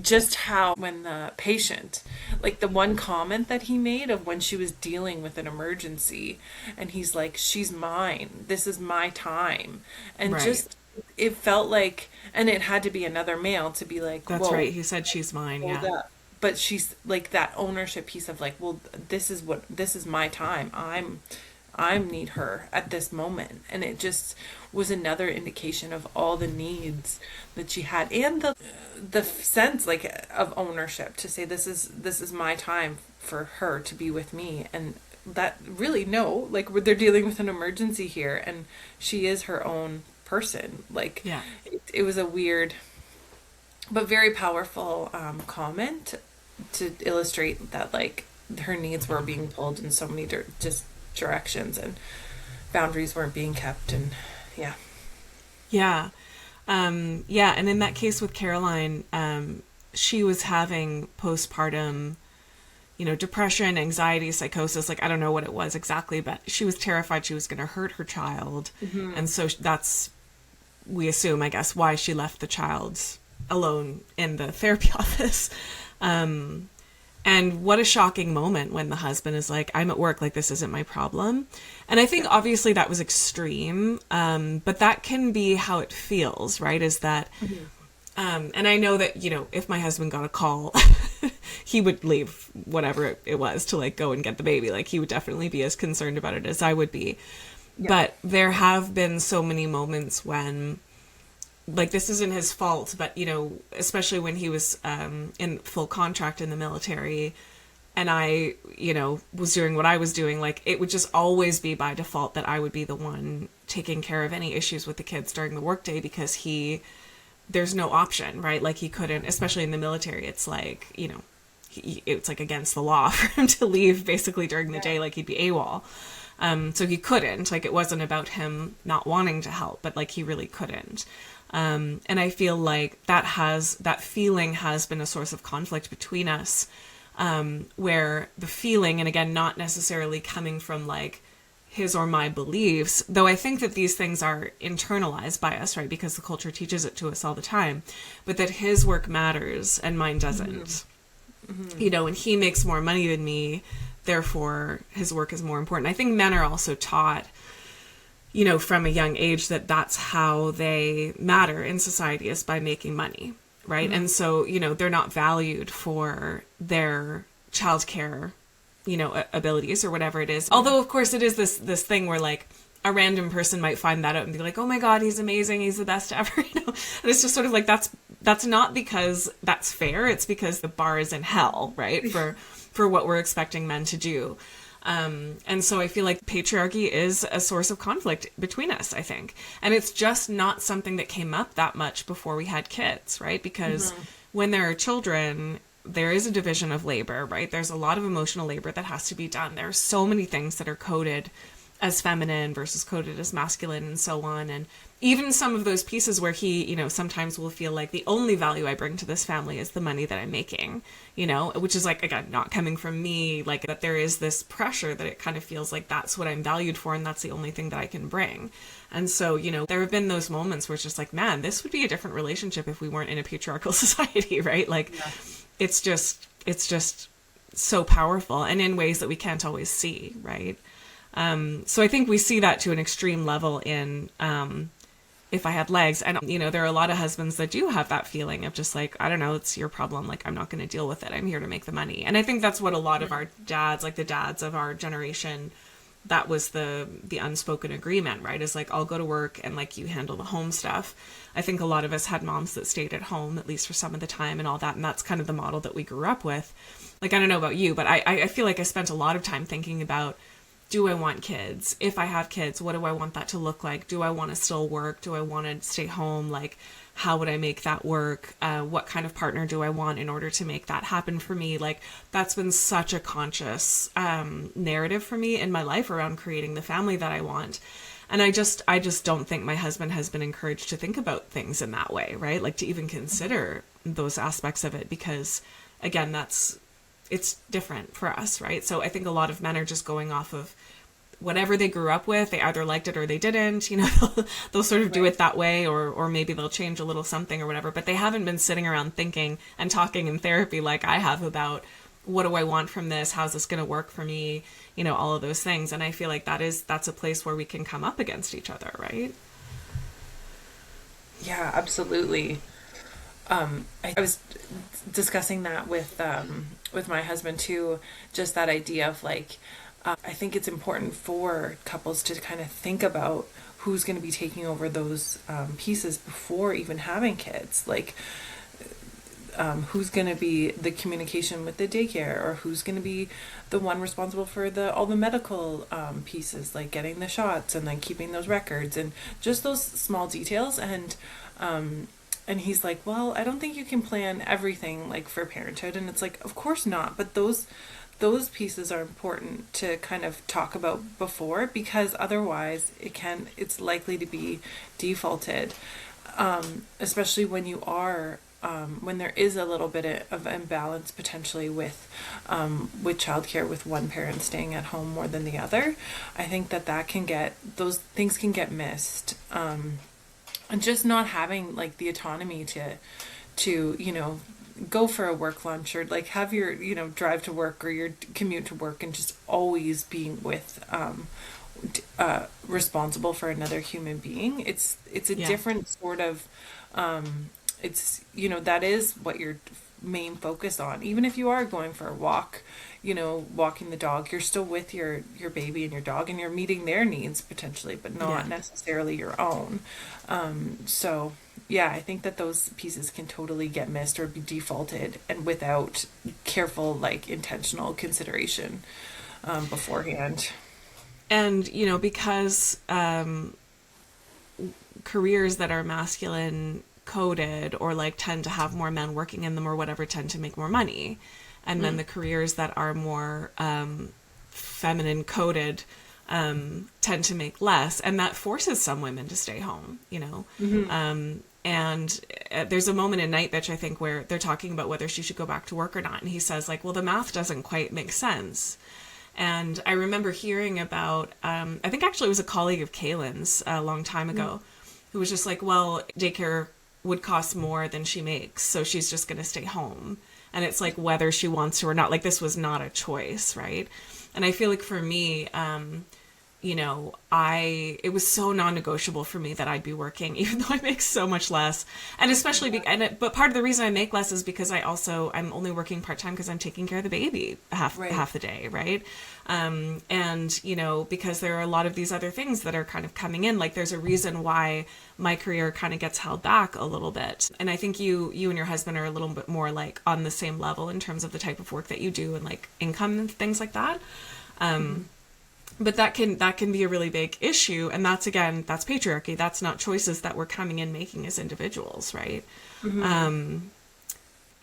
just how when the patient, like the one comment that he made of when she was dealing with an emergency, and he's like, she's mine, this is my time, and Right. just, it felt like, and it had to be another male to be like, That's whoa, right. He said she's mine. hold Yeah. up. But she's like that ownership piece of like, well, this is my time, I need her at this moment. And it just was another indication of all the needs that she had, and the sense like of ownership to say, this is my time for her to be with me. And that really, no, like they're dealing with an emergency here, and she is her own person. Like, Yeah. it was a weird but very powerful comment to illustrate that like her needs were being pulled in so many just directions, and boundaries weren't being kept. And yeah. Yeah. Yeah. And in that case with Caroline, she was having postpartum, depression, anxiety, psychosis. Like, I don't know what it was exactly, but she was terrified she was going to hurt her child. Mm-hmm. And so that's, we assume, I guess, why she left the child alone in the therapy office. And what a shocking moment when the husband is like, I'm at work, like, this isn't my problem. And I think obviously that was extreme, but that can be how it feels, right? Is that, and I know that, if my husband got a call, he would leave whatever it was to like go and get the baby. Like, he would definitely be as concerned about it as I would be. Yeah. But there have been so many moments when, like, this isn't his fault, but, especially when he was in full contract in the military, and I, was doing what I was doing, like, it would just always be by default that I would be the one taking care of any issues with the kids during the workday, because there's no option, right? Like, he couldn't, especially in the military, it's like, it's like against the law for him to leave basically during the day, like he'd be AWOL. So he couldn't, like, it wasn't about him not wanting to help, but like he really couldn't. And I feel like that feeling has been a source of conflict between us, where the feeling, and again, not necessarily coming from like his or my beliefs, though I think that these things are internalized by us, right? Because the culture teaches it to us all the time, but that his work matters and mine doesn't, and he makes more money than me, therefore his work is more important. I think men are also taught, from a young age, that that's how they matter in society, is by making money, right? Mm-hmm. And so, they're not valued for their childcare, abilities or whatever it is. Although, of course, it is this thing where, like, a random person might find that out and be like, oh my God, he's amazing, he's the best ever, And it's just sort of like, that's not because that's fair, it's because the bar is in hell, right? For what we're expecting men to do. And so I feel like patriarchy is a source of conflict between us, I think. And it's just not something that came up that much before we had kids, right? Because when there are children, there is a division of labor, right? There's a lot of emotional labor that has to be done. There are so many things that are coded as feminine versus coded as masculine and so on. And even some of those pieces where he, sometimes will feel like the only value I bring to this family is the money that I'm making, which is like, again, not coming from me, like that there is this pressure that it kind of feels like that's what I'm valued for and that's the only thing that I can bring. And so, there have been those moments where it's just like, man, this would be a different relationship if we weren't in a patriarchal society, right? Like, yeah. it's just so powerful and in ways that we can't always see, right? So I think we see that to an extreme level in If I Had Legs. And, there are a lot of husbands that do have that feeling of just like, I don't know, it's your problem. Like, I'm not going to deal with it. I'm here to make the money. And I think that's what a lot of our dads, like the dads of our generation, that was the unspoken agreement, right? Is like, I'll go to work and like you handle the home stuff. I think a lot of us had moms that stayed at home, at least for some of the time and all that. And that's kind of the model that we grew up with. Like, I don't know about you, but I feel like I spent a lot of time thinking about, do I want kids? If I have kids, what do I want that to look like? Do I want to still work? Do I want to stay home? Like, how would I make that work? What kind of partner do I want in order to make that happen for me? Like, that's been such a conscious narrative for me in my life around creating the family that I want. And I just don't think my husband has been encouraged to think about things in that way, right? Like, to even consider those aspects of it, because again, it's different for us, right? So I think a lot of men are just going off of whatever they grew up with. They either liked it or they didn't, they'll sort of do it that way, or maybe they'll change a little something or whatever, but they haven't been sitting around thinking and talking in therapy like I have about, what do I want from this? How's this going to work for me? All of those things. And I feel like that's a place where we can come up against each other, right? Yeah, absolutely. I was discussing that with my husband too, just that idea of like, I think it's important for couples to kind of think about who's going to be taking over those pieces before even having kids. Like, who's going to be the communication with the daycare, or who's going to be the one responsible for all the medical pieces, like getting the shots and then keeping those records and just those small details. And he's like, well, I don't think you can plan everything like for parenthood. And it's like, of course not. But those pieces are important to kind of talk about before, because otherwise it's likely to be defaulted, especially when you are, when there is a little bit of imbalance potentially with childcare, with one parent staying at home more than the other. I think those things can get missed. And just not having like the autonomy to go for a work lunch, or like have your drive to work or your commute to work, and just always being with responsible for another human being. It's a different sort of that is what you're main focus on. Even if you are going for a walk, walking the dog, you're still with your baby and your dog, and you're meeting their needs potentially, but not necessarily your own. So yeah, I think that those pieces can totally get missed or be defaulted, and without careful, like, intentional consideration beforehand. And because careers that are masculine coded, or like tend to have more men working in them or whatever, tend to make more money, and then the careers that are more feminine coded tend to make less, and that forces some women to stay home, and there's a moment in Nightbitch, I think, where they're talking about whether she should go back to work or not, and he says like, well, the math doesn't quite make sense. And I remember hearing about I think actually it was a colleague of Kaylin's a long time ago, who was just like, well, daycare would cost more than she makes, so she's just going to stay home. And it's like, whether she wants to or not, like, this was not a choice, right? And I feel like for me, it was so non-negotiable for me that I'd be working, even though I make so much less. And especially, but part of the reason I make less is because I'm only working part-time because I'm taking care of the baby half the day, right? And, because there are a lot of these other things that are kind of coming in, like, there's a reason why my career kind of gets held back a little bit. And I think you and your husband are a little bit more like on the same level in terms of the type of work that you do and like income and things like that. But that can be a really big issue. And that's patriarchy. That's not choices that we're coming in making as individuals, right?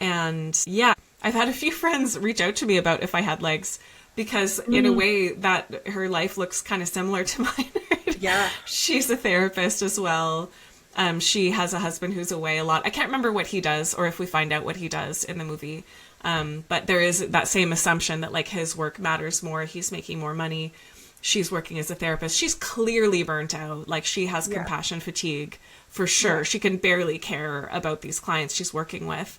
And yeah, I've had a few friends reach out to me about If I Had Legs, because in a way that her life looks kind of similar to mine. Right? Yeah. She's a therapist as well. She has a husband who's away a lot. I can't remember what he does or if we find out what he does in the movie. But there is that same assumption that like his work matters more. He's making more money. She's working as a therapist. She's clearly burnt out. Like she has compassion fatigue for sure. She can barely care about these clients she's working with.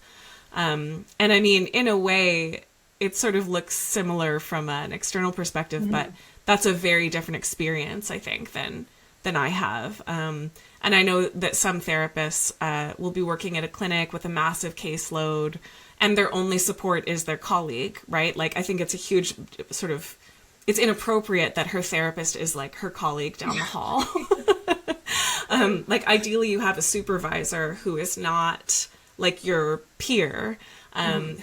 And I mean, in a way, it sort of looks similar from an external perspective, but that's a very different experience, I think, than I have. And I know that some therapists will be working at a clinic with a massive caseload, and their only support is their colleague, right? Like, I think it's a huge sort of, it's inappropriate that her therapist is like her colleague down the hall. Like, ideally, you have a supervisor who is not like your peer,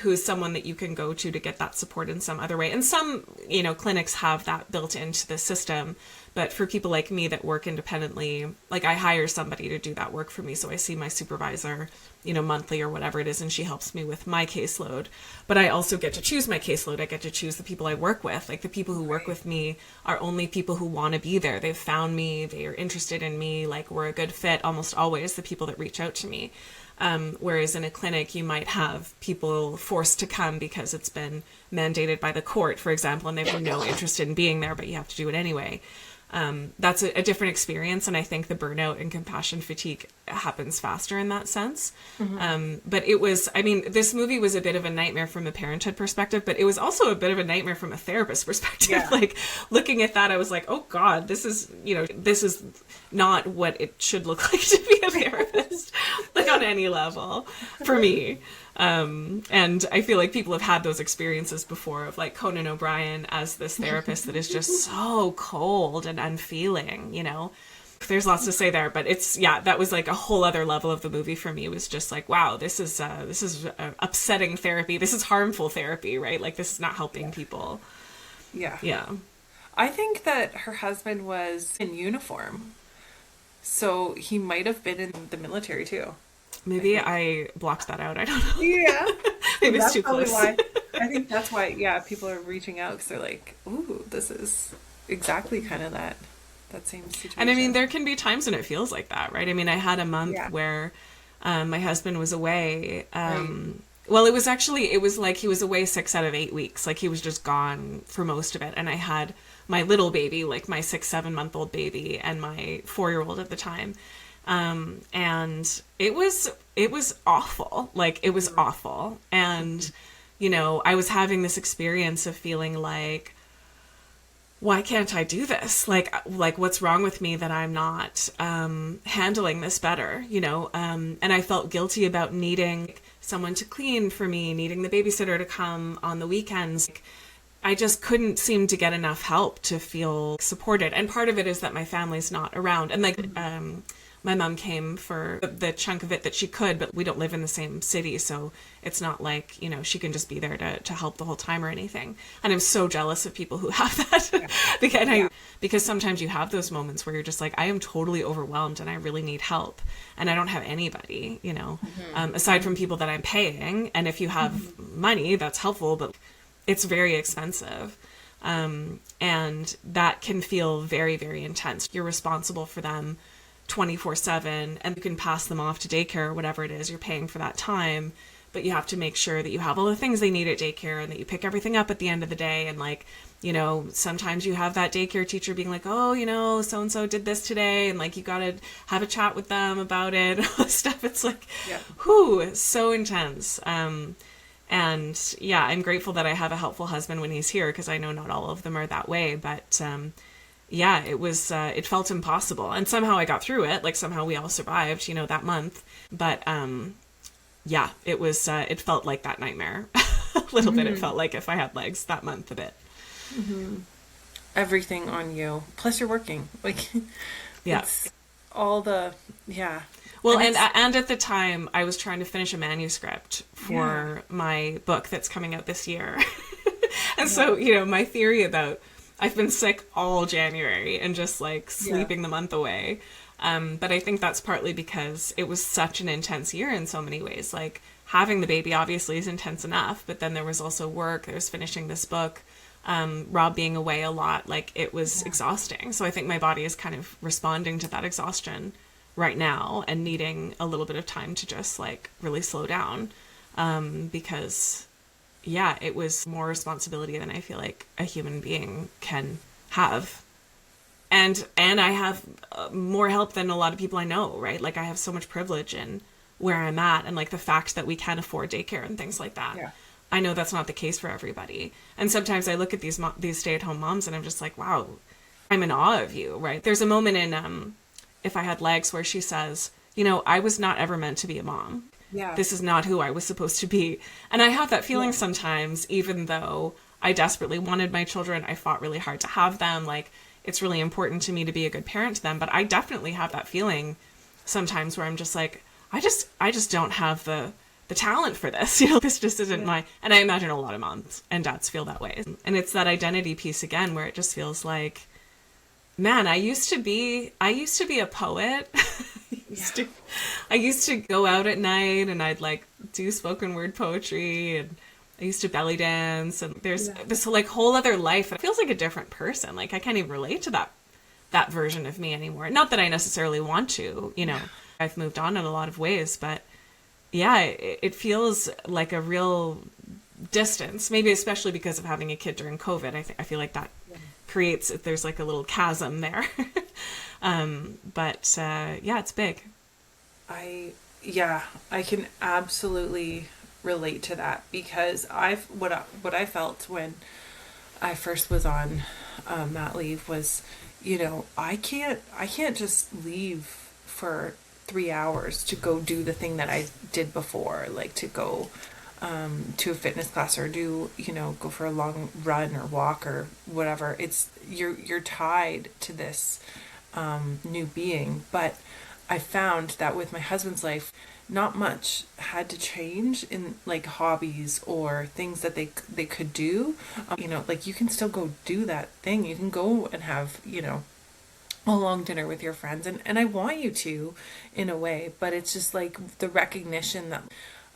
who is someone that you can go to get that support in some other way. And some, you know, clinics have that built into the system. But for people like me that work independently, like I hire somebody to do that work for me. So I see my supervisor, you know, monthly or whatever it is, and she helps me with my caseload. But I also get to choose my caseload. I get to choose the people I work with. Like the people who work with me are only people who want to be there. They've found me. They are interested in me. Like we're a good fit. Almost always the people that reach out to me. Whereas in a clinic, you might have people forced to come because it's been mandated by the court, for example, and they have no interest in being there, but you have to do it anyway. That's a different experience. And I think the burnout and compassion fatigue happens faster in that sense. But it was, I mean, this movie was a bit of a nightmare from a parenthood perspective, but it was also a bit of a nightmare from a therapist perspective. Yeah. Like looking at that, I was like, oh God, this is, you know, this is not what it should look like to be a therapist, like on any level for me. And I feel like people have had those experiences before of like Conan O'Brien as this therapist that is just so cold and unfeeling, you know. There's lots to say there, but it's, yeah, that was like a whole other level of the movie for me. It was just like, wow, this is upsetting therapy. This is harmful therapy, right? Like this is not helping people. Yeah. Yeah. I think that her husband was in uniform. So he might have been in the military too. Maybe I blocked that out. I don't know. Yeah. Maybe it's That's too probably close. why. I think that's why, yeah, people are reaching out because they're like, ooh, this is exactly kind of that same situation. And I mean, there can be times when it feels like that, right? I mean, I had a month where my husband was away. Well, it was like he was away 6 out of 8 weeks. Like he was just gone for most of it. And I had my little baby, like my 6-7-month-old baby, and my 4-year-old at the time. And it was awful. Like it was awful. And, you know, I was having this experience of feeling like, why can't I do this? Like what's wrong with me that I'm not, handling this better, you know? And I felt guilty about needing someone to clean for me, needing the babysitter to come on the weekends. I just couldn't seem to get enough help to feel supported. And part of it is that my family's not around. And like, my mom came for the chunk of it that she could, but we don't live in the same city. So it's not like, you know, she can just be there to help the whole time or anything. And I'm so jealous of people who have that. Because sometimes you have those moments where you're just like, I am totally overwhelmed and I really need help. And I don't have anybody, you know, aside from people that I'm paying. And if you have money, that's helpful, but it's very expensive. And that can feel very, very intense. You're responsible for them 24/7, and you can pass them off to daycare or whatever it is you're paying for that time, but you have to make sure that you have all the things they need at daycare and that you pick everything up at the end of the day. And like, you know, sometimes you have that daycare teacher being like, oh, you know, so and so did this today, and like you got to have a chat with them about it and all this stuff. It's like, whew, so intense. And yeah, I'm grateful that I have a helpful husband when he's here, because I know not all of them are that way, but yeah, it was, it felt impossible. And somehow I got through it. Like somehow we all survived, you know, that month. But yeah, it was, it felt like that nightmare a little bit. It felt like If I Had Legs that month a bit. Everything on you. Plus you're working. Like, it's all the, Well, and at the time I was trying to finish a manuscript for my book that's coming out this year. And so, you know, my theory about, I've been sick all January and just like sleeping the month away. But I think that's partly because it was such an intense year in so many ways. Like having the baby obviously is intense enough, but then there was also work, there was finishing this book. Rob being away a lot, like it was exhausting. So I think my body is kind of responding to that exhaustion right now and needing a little bit of time to just like really slow down. Because yeah, it was more responsibility than I feel like a human being can have. And I have more help than a lot of people I know, right? Like I have so much privilege in where I'm at, and like the fact that we can afford daycare and things like that. Yeah. I know that's not the case for everybody. And sometimes I look at these stay-at-home moms and I'm just like, wow, I'm in awe of you, right? There's a moment in If I Had Legs where she says, you know, I was not ever meant to be a mom. Yeah. This is not who I was supposed to be. And I have that feeling sometimes, even though I desperately wanted my children. I fought really hard to have them. Like, it's really important to me to be a good parent to them. But I definitely have that feeling sometimes where I'm just like, I just don't have the talent for this. You know, this just isn't my, and I imagine a lot of moms and dads feel that way. And it's that identity piece again, where it just feels like, man, I used to be a poet. I used to go out at night and I'd like do spoken word poetry, and I used to belly dance, and there's this like whole other life. It feels like a different person. Like I can't even relate to that version of me anymore. Not that I necessarily want to, you know, I've moved on in a lot of ways, but yeah, it feels like a real distance, maybe especially because of having a kid during COVID. I feel like that creates, there's like a little chasm there. But yeah, it's big. I can absolutely relate to that, because what I felt when I first was on mat leave was, you know, I can't just leave for 3 hours to go do the thing that I did before, like to go to a fitness class or do, you know, go for a long run or walk or whatever. It's you're tied to this new being. But I found that with my husband's life, not much had to change in like hobbies or things that they could do. You know, like you can still go do that thing. You can go and have, you know, a long dinner with your friends, and I want you to, in a way, but it's just like the recognition that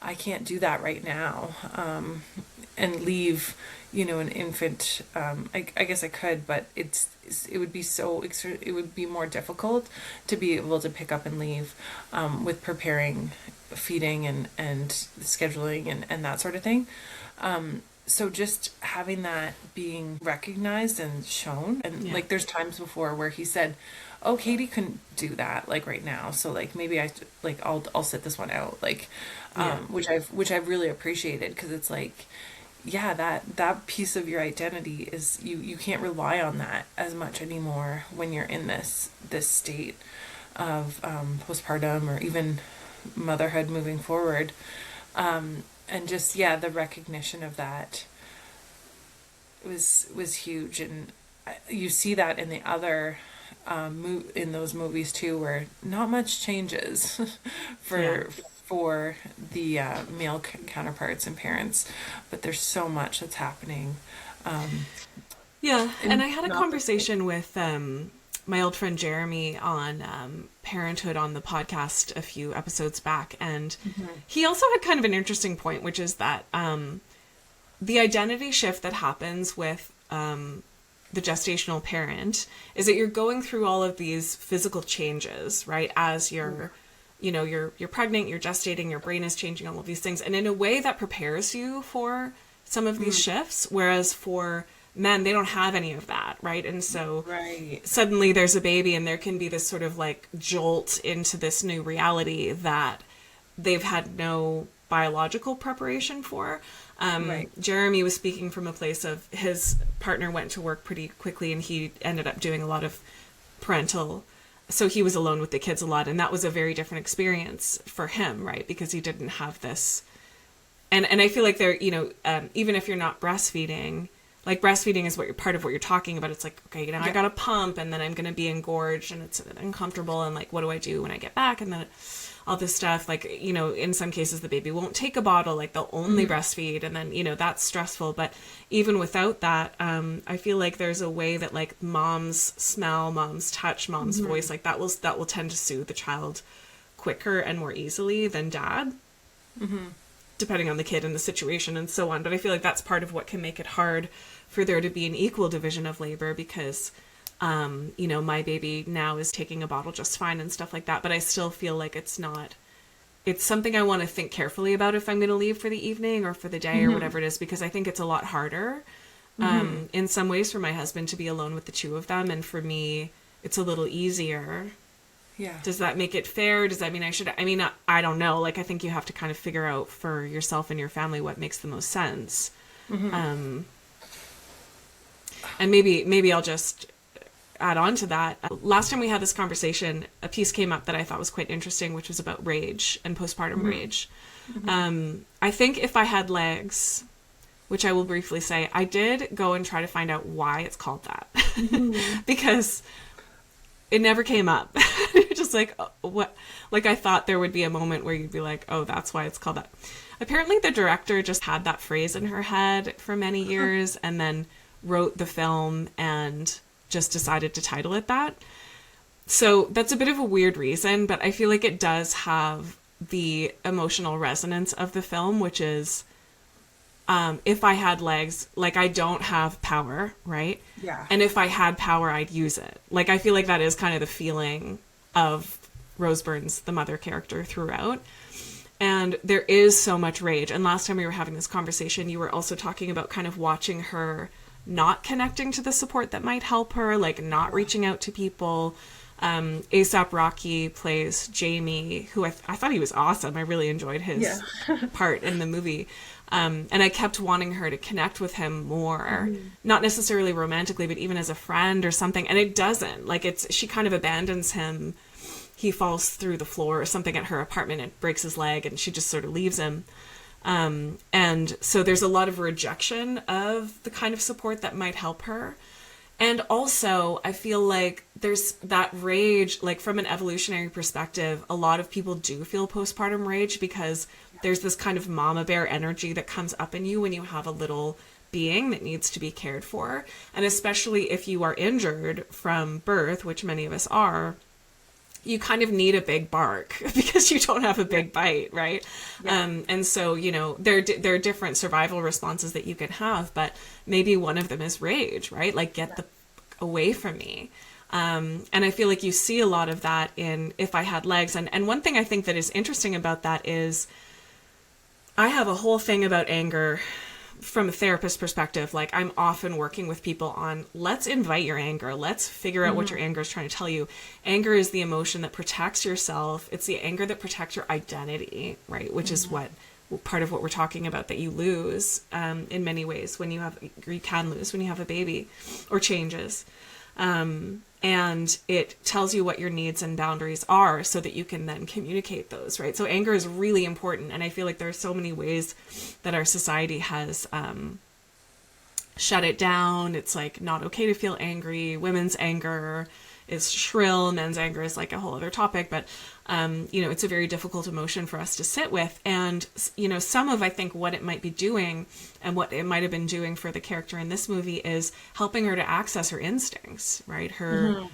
I can't do that right now, and leave, you know, an infant. I guess I could, but it would be it would be more difficult to be able to pick up and leave, with preparing, feeding, and scheduling and that sort of thing. So just having that being recognized and shown, and like there's times before where he said, oh, Katie couldn't do that like right now, so like maybe I'll sit this one out, like which I've really appreciated, because it's like, yeah, that piece of your identity is you can't rely on that as much anymore when you're in this state of postpartum or even motherhood moving forward. And just, the recognition of that was huge. And you see that in the other, in those movies too, where not much changes for the male counterparts and parents, but there's so much that's happening. And I had a conversation with my old friend Jeremy on Parenthood on the podcast a few episodes back, and he also had kind of an interesting point, which is that the identity shift that happens with the gestational parent is that you're going through all of these physical changes, right? As you're you know, you're pregnant, you're gestating, your brain is changing, all of these things, and in a way that prepares you for some of these shifts, whereas for men, they don't have any of that, right? And so suddenly there's a baby, and there can be this sort of like jolt into this new reality that they've had no biological preparation for. Jeremy was speaking from a place of his partner went to work pretty quickly, and he ended up doing a lot of parental, so he was alone with the kids a lot, and that was a very different experience for him, right? Because he didn't have this, and I feel like there, you know, even if you're not breastfeeding, like breastfeeding is part of what you're talking about. It's like, okay, you know, I got a pump, and then I'm going to be engorged, and it's uncomfortable, and like, what do I do when I get back? And then all this stuff, like, you know, in some cases the baby won't take a bottle, like they'll only breastfeed, and then, you know, that's stressful. But even without that, I feel like there's a way that like mom's smell, mom's touch, mom's voice, like that will tend to soothe the child quicker and more easily than dad. depending on the kid and the situation and so on. But I feel like that's part of what can make it hard for there to be an equal division of labor, because you know, my baby now is taking a bottle just fine and stuff like that, but I still feel like it's something I want to think carefully about if I'm going to leave for the evening or for the day or whatever it is, because I think it's a lot harder in some ways for my husband to be alone with the two of them, and for me it's a little easier. Yeah. Does that make it fair? Does that mean I don't know. Like, I think you have to kind of figure out for yourself and your family what makes the most sense. And maybe I'll just add on to that. Last time we had this conversation, a piece came up that I thought was quite interesting, which was about rage and postpartum rage. I think If I Had Legs, which I will briefly say, I did go and try to find out why it's called that. Because it never came up. Just like, what? Like, I thought there would be a moment where you'd be like, oh, that's why it's called that. Apparently the director just had that phrase in her head for many years and then wrote the film and just decided to title it that. So that's a bit of a weird reason, but I feel like it does have the emotional resonance of the film, which is, if I had legs, like, I don't have power, right? Yeah. And if I had power, I'd use it. Like, I feel like that is kind of the feeling of Rose Byrne's, the mother character, throughout. And there is so much rage. And last time we were having this conversation, you were also talking about kind of watching her not connecting to the support that might help her, like not reaching out to people. A$AP Rocky plays Jamie, who I thought he was awesome. I really enjoyed his part in the movie. And I kept wanting her to connect with him more, not necessarily romantically, but even as a friend or something. And it doesn't. Like, she kind of abandons him. He falls through the floor or something at her apartment and breaks his leg, and she just sort of leaves him. And so there's a lot of rejection of the kind of support that might help her. And also, I feel like there's that rage, like, from an evolutionary perspective, a lot of people do feel postpartum rage because there's this kind of mama bear energy that comes up in you when you have a little being that needs to be cared for. And especially if you are injured from birth, which many of us are, you kind of need a big bark because you don't have a big bite, right? Yeah. And so, you know, there are different survival responses that you can have, but maybe one of them is rage, right? Like, get the away from me. And I feel like you see a lot of that in If I Had Legs. And one thing I think that is interesting about that is I have a whole thing about anger from a therapist perspective. Like, I'm often working with people on, let's invite your anger. Let's figure out what your anger is trying to tell you. Anger is the emotion that protects yourself. It's the anger that protects your identity, right? Which is what part of what we're talking about, that you lose in many ways when you can lose when you have a baby or changes. And it tells you what your needs and boundaries are so that you can then communicate those, right? So anger is really important. And I feel like there are so many ways that our society has shut it down. It's like not okay to feel angry. Women's anger is shrill. Men's anger is like a whole other topic. But, you know, it's a very difficult emotion for us to sit with. And, you know, some of, I think, what it might be doing and what it might have been doing for the character in this movie is helping her to access her instincts, right? Her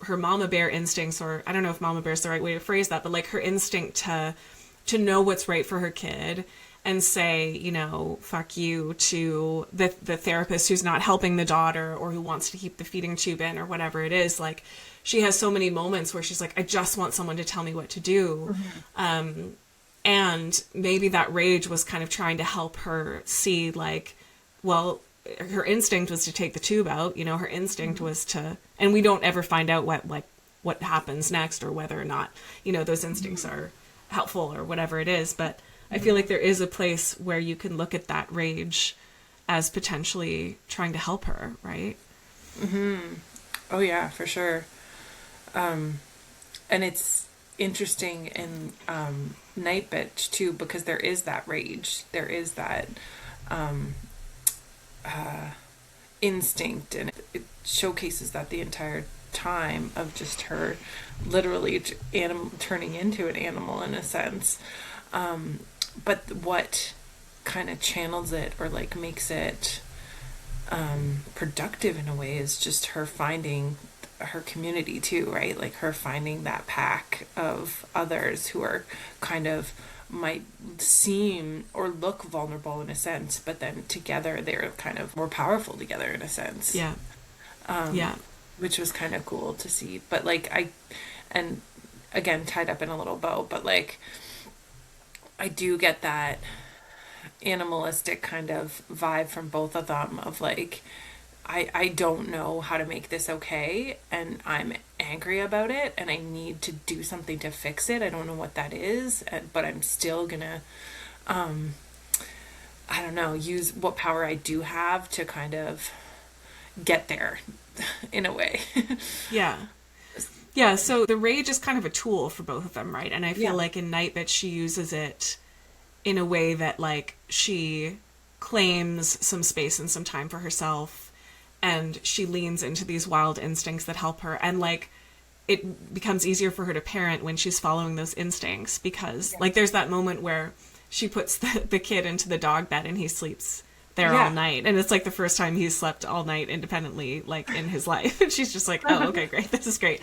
mama bear instincts, or I don't know if mama bear is the right way to phrase that, but like her instinct to know what's right for her kid and say, you know, fuck you to the therapist who's not helping the daughter or who wants to keep the feeding tube in or whatever it is. Like, she has so many moments where she's like, I just want someone to tell me what to do. And maybe that rage was kind of trying to help her see, like, well, her instinct was to take the tube out, you know, her instinct was to, and we don't ever find out what happens next or whether or not, you know, those instincts are helpful or whatever it is. But I feel like there is a place where you can look at that rage as potentially trying to help her, right? Oh yeah, for sure. And it's interesting in Nightbitch too, because there is that rage, there is that instinct, and it showcases that the entire time of just her literally turning into an animal in a sense. But what kind of channels it or like makes it productive in a way is just her finding her community too, right? Like her finding that pack of others who are kind of might seem or look vulnerable in a sense, but then together they're kind of more powerful together in a sense. Yeah. Yeah. Which was kind of cool to see. But like and again, tied up in a little bow, but like I do get that animalistic kind of vibe from both of them of like, I don't know how to make this okay, and I'm angry about it, and I need to do something to fix it. I don't know what that is, but I'm still gonna, I don't know, use what power I do have to kind of get there in a way. Yeah. Yeah, so the rage is kind of a tool for both of them, right? And I feel like in Nightbitch she uses it in a way that like she claims some space and some time for herself, and she leans into these wild instincts that help her, and like it becomes easier for her to parent when she's following those instincts, because like there's that moment where she puts the kid into the dog bed and he sleeps there all night, and it's like the first time he's slept all night independently like in his life, and she's just like, oh, okay, great, this is great.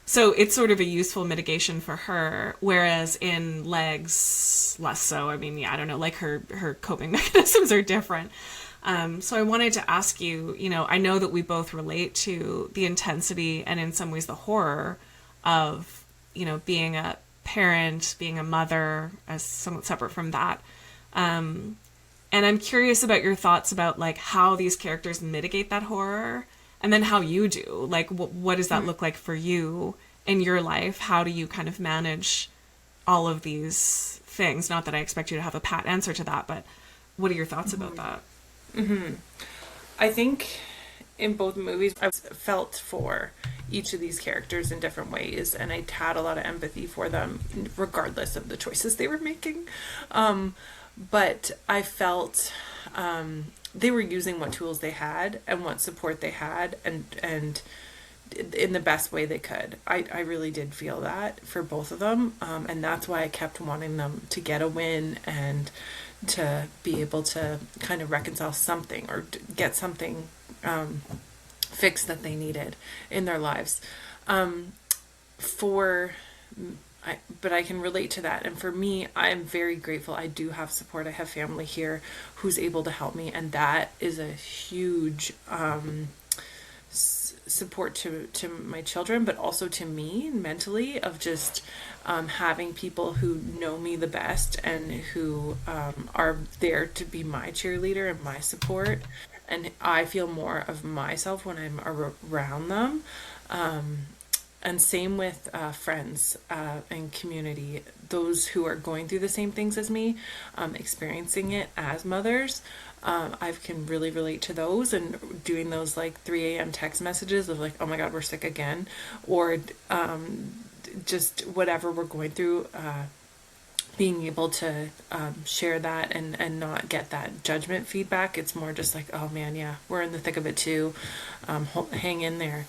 So it's sort of a useful mitigation for her, whereas in Legs less so. I mean, yeah, I don't know, like her coping mechanisms are different. So I wanted to ask you, you know, I know that we both relate to the intensity and in some ways the horror of, you know, being a parent, being a mother, as somewhat separate from that. And I'm curious about your thoughts about like how these characters mitigate that horror, and then how you do. Like, what does that look like for you in your life? How do you kind of manage all of these things? Not that I expect you to have a pat answer to that, but what are your thoughts about that? I think in both movies I felt for each of these characters in different ways, and I had a lot of empathy for them regardless of the choices they were making. But I felt they were using what tools they had and what support they had, and in the best way they could. I really did feel that for both of them, and that's why I kept wanting them to get a win and to be able to kind of reconcile something or get something fixed that they needed in their lives. But I can relate to that. And for me, I'm very grateful. I do have support. I have family here who's able to help me. And that is a huge support to my children, but also to me mentally, of just having people who know me the best and who are there to be my cheerleader and my support. And I feel more of myself when I'm around them. And same with friends and community, those who are going through the same things as me, experiencing it as mothers. I can really relate to those, and doing those like 3 a.m. text messages of like, oh my God, we're sick again, or just whatever we're going through, being able to share that and not get that judgment feedback. It's more just like, oh man, yeah, we're in the thick of it too. Hang in there.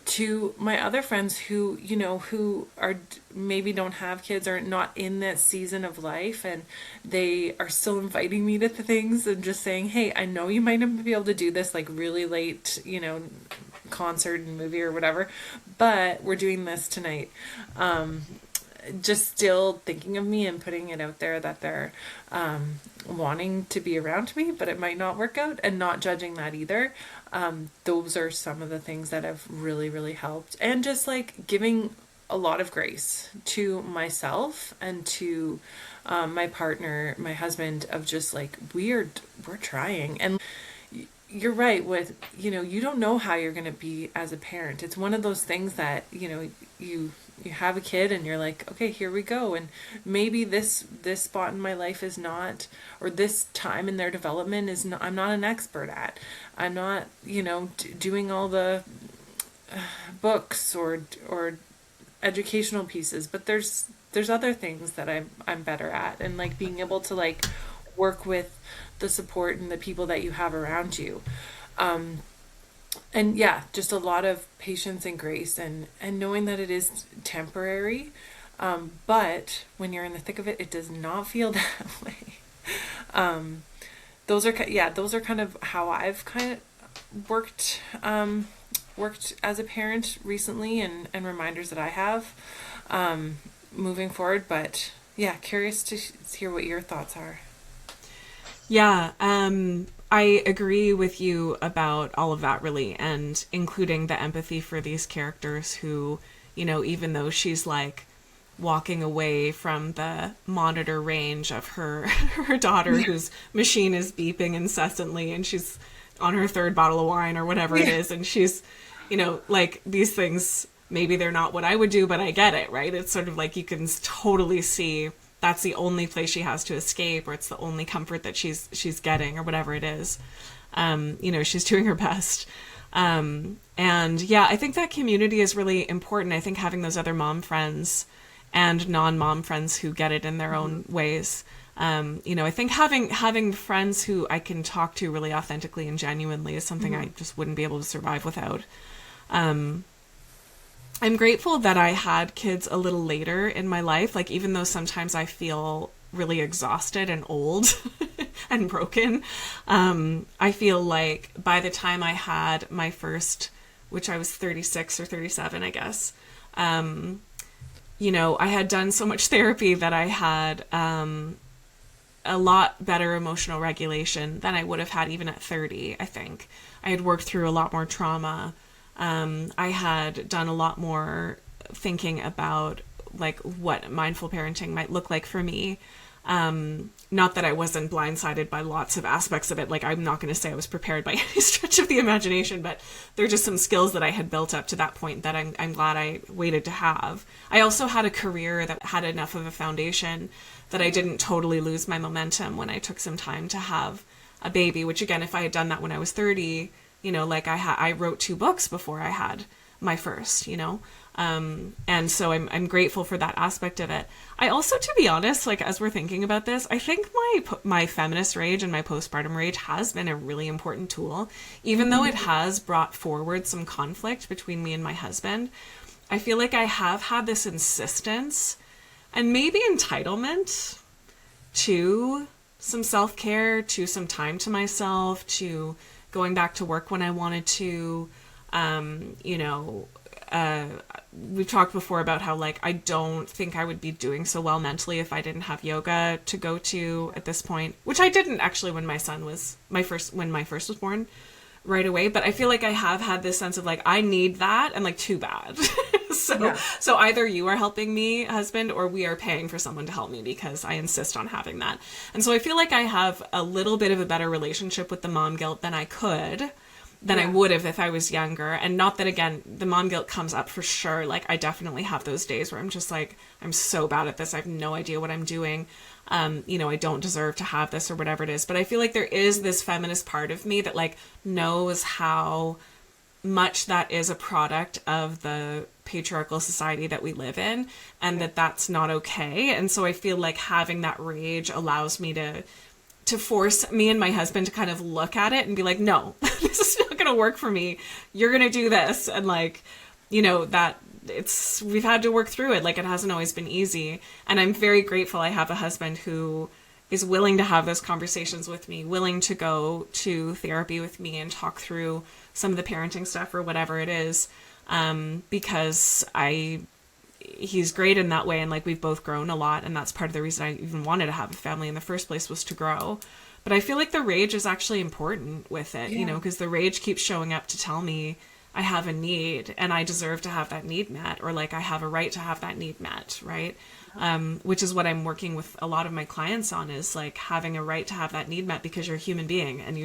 To my other friends who, you know, who are maybe don't have kids or not in that season of life, and they are still inviting me to things and just saying, hey, I know you might not be able to do this like really late, you know, concert and movie or whatever, but we're doing this tonight. Just still thinking of me and putting it out there that they're wanting to be around me, but it might not work out, and not judging that either. Those are some of the things that have really, really helped. And just like giving a lot of grace to myself and to my partner, my husband, of just like, we're trying. And you're right with, you know, you don't know how you're going to be as a parent. It's one of those things that, you know, you have a kid and you're like, okay, here we go. And maybe this spot in my life is not, or this time in their development is not, I'm not an expert at. I'm not, you know, doing all the books or educational pieces, but there's other things that I'm better at, and like being able to like work with the support and the people that you have around you. And yeah, just a lot of patience and grace, and knowing that it is temporary. But when you're in the thick of it, it does not feel that way. Those are kind of how I've kind of worked as a parent recently, and reminders that I have moving forward. But Yeah, curious to hear what your thoughts are. Yeah, I agree with you about all of that, really, and including the empathy for these characters who, even though she's like walking away from the monitor range of her her daughter Yeah. whose machine is beeping incessantly, and she's on her third bottle of wine or whatever it Yeah. is, and she's, like, these things, maybe they're not what I would do, but I get it, right? It's sort of like you can totally see that's the only place she has to escape, or it's the only comfort that she's getting, or whatever it is. She's doing her best. And yeah, I think that community is really important. I think having those other mom friends and non-mom friends who get it in their own ways. I think having friends who I can talk to really authentically and genuinely is something I just wouldn't be able to survive without. I'm grateful that I had kids a little later in my life. Like, even though sometimes I feel really exhausted and old and broken, I feel like by the time I had my first, which I was 36 or 37, I guess, I had done so much therapy that I had a lot better emotional regulation than I would have had even at 30, I think. I had worked through a lot more trauma. I had done a lot more thinking about like what mindful parenting might look like for me. Not that I wasn't blindsided by lots of aspects of it. Like, I'm not going to say I was prepared by any stretch of the imagination, but there are just some skills that I had built up to that point that I'm glad I waited to have. I also had a career that had enough of a foundation that I didn't totally lose my momentum when I took some time to have a baby, which again, if I had done that when I was 30, like I wrote 2 books before I had my first, and so I'm grateful for that aspect of it. I also, to be honest, like, as we're thinking about this, I think my feminist rage and my postpartum rage has been a really important tool, even though it has brought forward some conflict between me and my husband. I feel like I have had this insistence and maybe entitlement to some self-care, to some time to myself, to going back to work when I wanted to. We've talked before about how, like, I don't think I would be doing so well mentally if I didn't have yoga to go to at this point, which I didn't actually when my first was born right away. But I feel like I have had this sense of like, I need that, and like, too bad. So either you are helping me, husband, or we are paying for someone to help me because I insist on having that. And so I feel like I have a little bit of a better relationship with the mom guilt than I would have if I was younger. And not that, again, the mom guilt comes up for sure. Like, I definitely have those days where I'm just like, I'm so bad at this. I have no idea what I'm doing. I don't deserve to have this or whatever it is. But I feel like there is this feminist part of me that like knows how much that is a product of the patriarchal society that we live in, and that's not okay. And so I feel like having that rage allows me to force me and my husband to kind of look at it and be like, no, this is not going to work for me. You're going to do this. And like, that we've had to work through it. Like, it hasn't always been easy. And I'm very grateful I have a husband who is willing to have those conversations with me, willing to go to therapy with me and talk through some of the parenting stuff or whatever it is. Because he's great in that way, and like, we've both grown a lot, and that's part of the reason I even wanted to have a family in the first place, was to grow. But I feel like the rage is actually important with it, because the rage keeps showing up to tell me I have a need and I deserve to have that need met, or like I have a right to have that need met, right? Which is what I'm working with a lot of my clients on, is like having a right to have that need met, because you're a human being and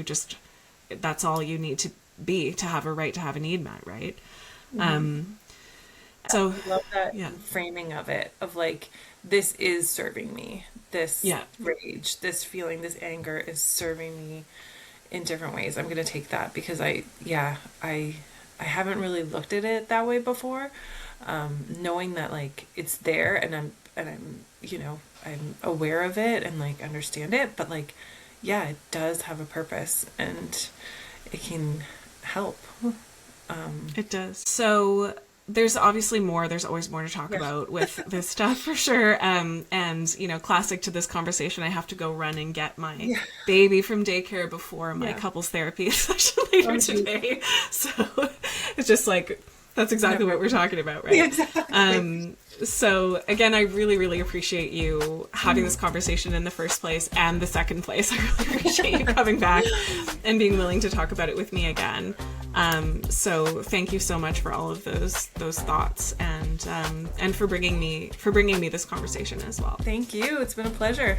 that's all you need to be to have a right to have a need met, right? So I love that framing of it, of like, this is serving me. This rage, this feeling, this anger is serving me in different ways. I'm going to take that because I haven't really looked at it that way before. Knowing that like it's there, and I'm I'm aware of it and like understand it, but like, it does have a purpose and it can help. It does. So there's obviously more. There's always more to talk about with this stuff, for sure. And, classic to this conversation, I have to go run and get my baby from daycare before my couples therapy session later today. So it's just like, That's exactly what we're talking about, right? Exactly. So again, I really, really appreciate you having this conversation in the first place and the second place. I really appreciate you coming back and being willing to talk about it with me again. So thank you so much for all of those thoughts and for bringing me this conversation as well. Thank you. It's been a pleasure.